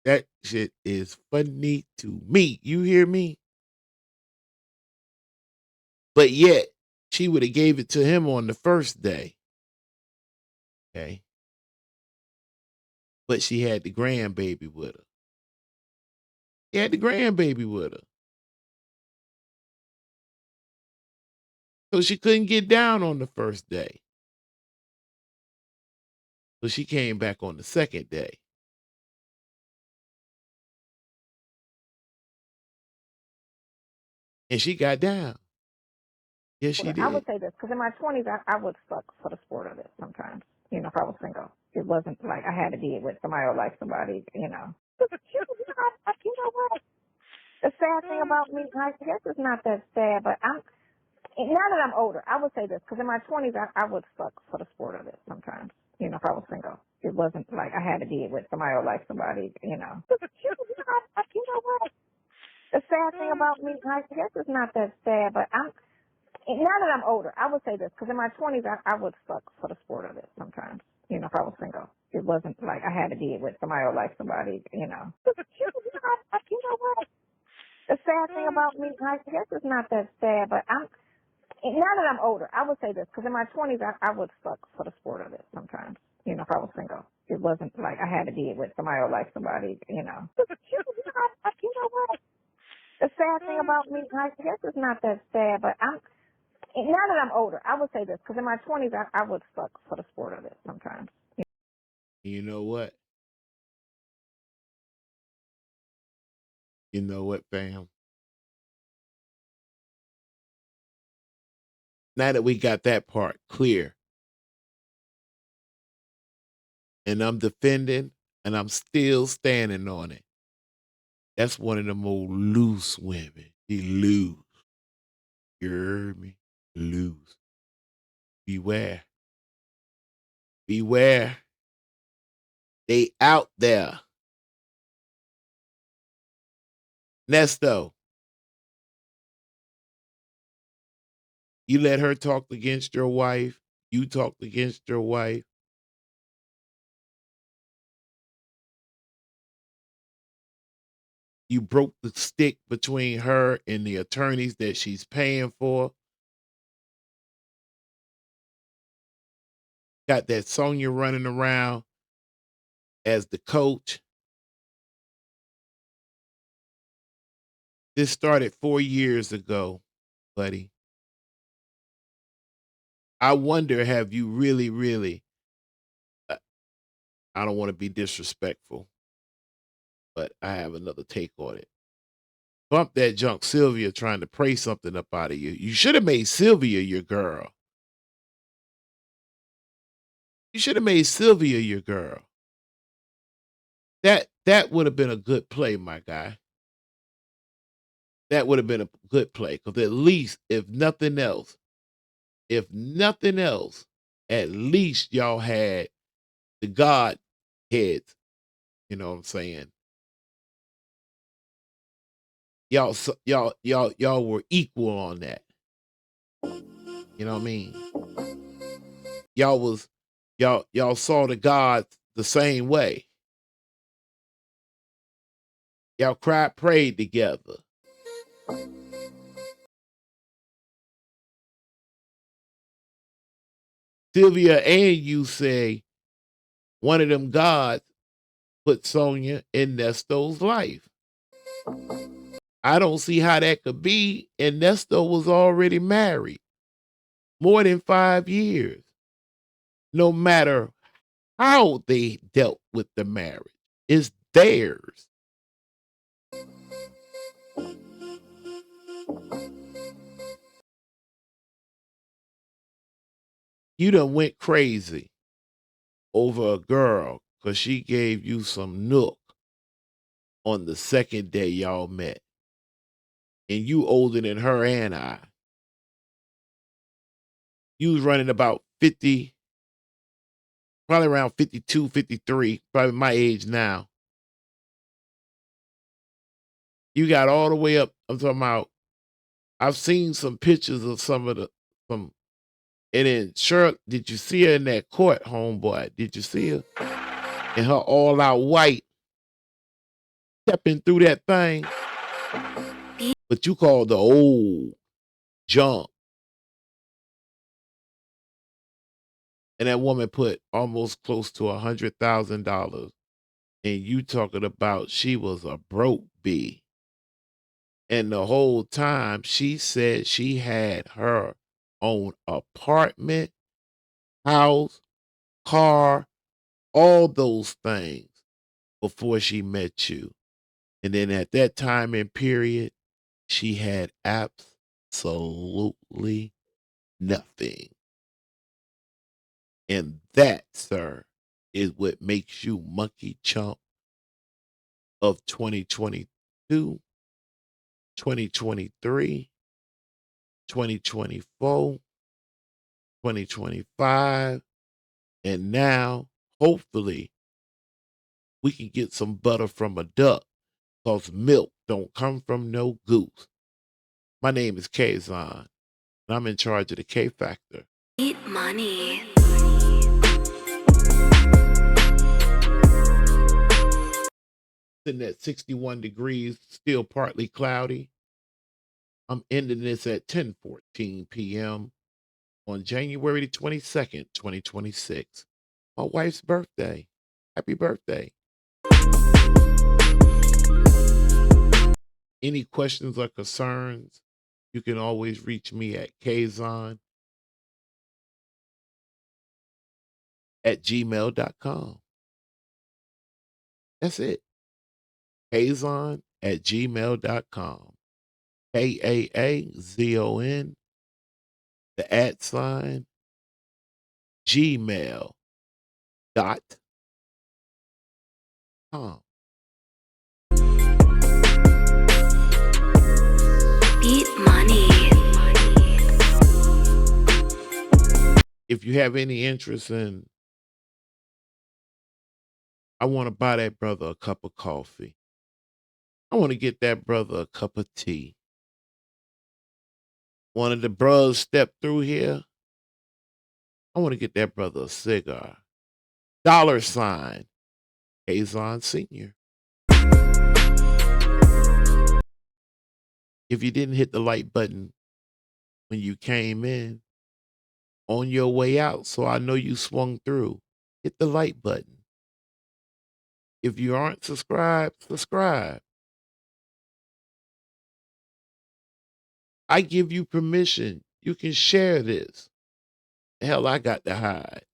That shit is funny to me. You hear me? But yet, she would have gave it to him on the first day. Okay. But she had the grandbaby with her. She had the grandbaby with her. So she couldn't get down on the first day. So she came back on the second day. And she got down. Yes, she did. I would say this, because in my 20s, I would suck for the sport of it sometimes. You know, if I was single. It wasn't like I had to be with somebody or like somebody, you know. You know what? The sad thing about me, I guess it's not that sad, but now that I'm older, I would say this, because in my 20s, I would suck for the sport of it sometimes. You know, if I was single. It wasn't like I had to be with somebody or like somebody, you know. You know what? The sad thing about me, I guess it's not that sad, but now that I'm older, I would say this, because in my 20s, I would suck for the sport of it sometimes. You know, if I was single. It wasn't like I had to be with somebody or like somebody, you know. You know what? The sad thing about me, I guess it's not that sad, but now that I'm older, I would say this, because in my 20s, I would suck for the sport of it sometimes. if I was single. It wasn't like I had to be with somebody or like somebody. You know what? The sad thing about me, I guess it's not that sad, but now that I'm older, I would say this, because in my 20s, I would fuck for the sport of it sometimes. You know what? You know what, fam? Now that we got that part clear, and I'm defending, and I'm still standing on it. That's one of them old loose women. She loose. You heard me? Loose. Beware. Beware. They out there. Nesto, you let her talk against your wife. You talked against your wife. You broke the stick between her and the attorneys that she's paying for. Got that Sonya running around as the coach. This started 4 years ago, buddy. I wonder, have you really, uh, I don't want to be disrespectful, but I have another take on it. Bump that junk Sylvia trying to pray something up out of you. You should have made Sylvia your girl. You should have made Sylvia your girl. That would have been a good play, my guy. That would have been a good play. Because at least, if nothing else, at least y'all had the God heads. You know what I'm saying? Y'all were equal on that. You know what I mean? Y'all saw the gods the same way. Y'all cried, prayed together. Sylvia and you say one of them gods put Sonya in Nesto's life. I don't see how that could be. And Nesto was already married more than 5 years. No matter how they dealt with the marriage, it's theirs. You done went crazy over a girl because she gave you some nook on the second day y'all met. And you older than her and I. You was running about 50, probably around 52, 53, probably my age now. You got all the way up. I'm talking about, I've seen some pictures of some, and then Shirley, did you see her in that court, homeboy? Did you see her? And her all out white, stepping through that thing. But you call the old junk. And that woman put almost close to $100,000. And you talking about she was a broke bee. And the whole time she said she had her own apartment, house, car, all those things before she met you. And then at that time and period, she had absolutely nothing. And that, sir, is what makes you monkey chump of 2022, 2023, 2024, 2025, and now, hopefully, we can get some butter from a duck because milk don't come from no goose. My name is Kazon, and I'm in charge of the K Factor. Eat money. Sitting at 61 degrees, still partly cloudy. I'm ending this at 10:14 p.m. on January the 22nd, 2026. my wife's birthday. Happy birthday. Any questions or concerns, you can always reach me at kazon@gmail.com. That's it. Kazon@gmail.com. KAAZON, the @ gmail.com. Beat money. If you have any interest in, I want to buy that brother a cup of coffee. I want to get that brother a cup of tea. One of the bros step through here. I want to get that brother a cigar. $ Kazon Senior. If you didn't hit the like button when you came in, on your way out, so I know you swung through, hit the like button. If you aren't subscribed, subscribe. I give you permission. You can share this. Hell, I got to hide.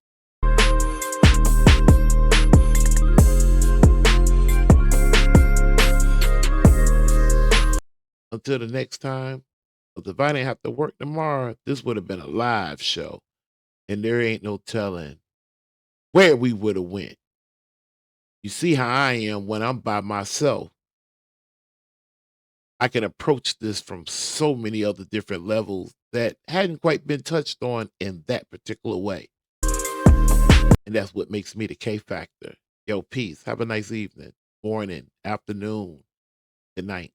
Until the next time, 'cause if I didn't have to work tomorrow, this would have been a live show. And there ain't no telling where we would have went. You see how I am when I'm by myself. I can approach this from so many other different levels that hadn't quite been touched on in that particular way. And that's what makes me the K Factor. Yo, peace. Have a nice evening, morning, afternoon, good night.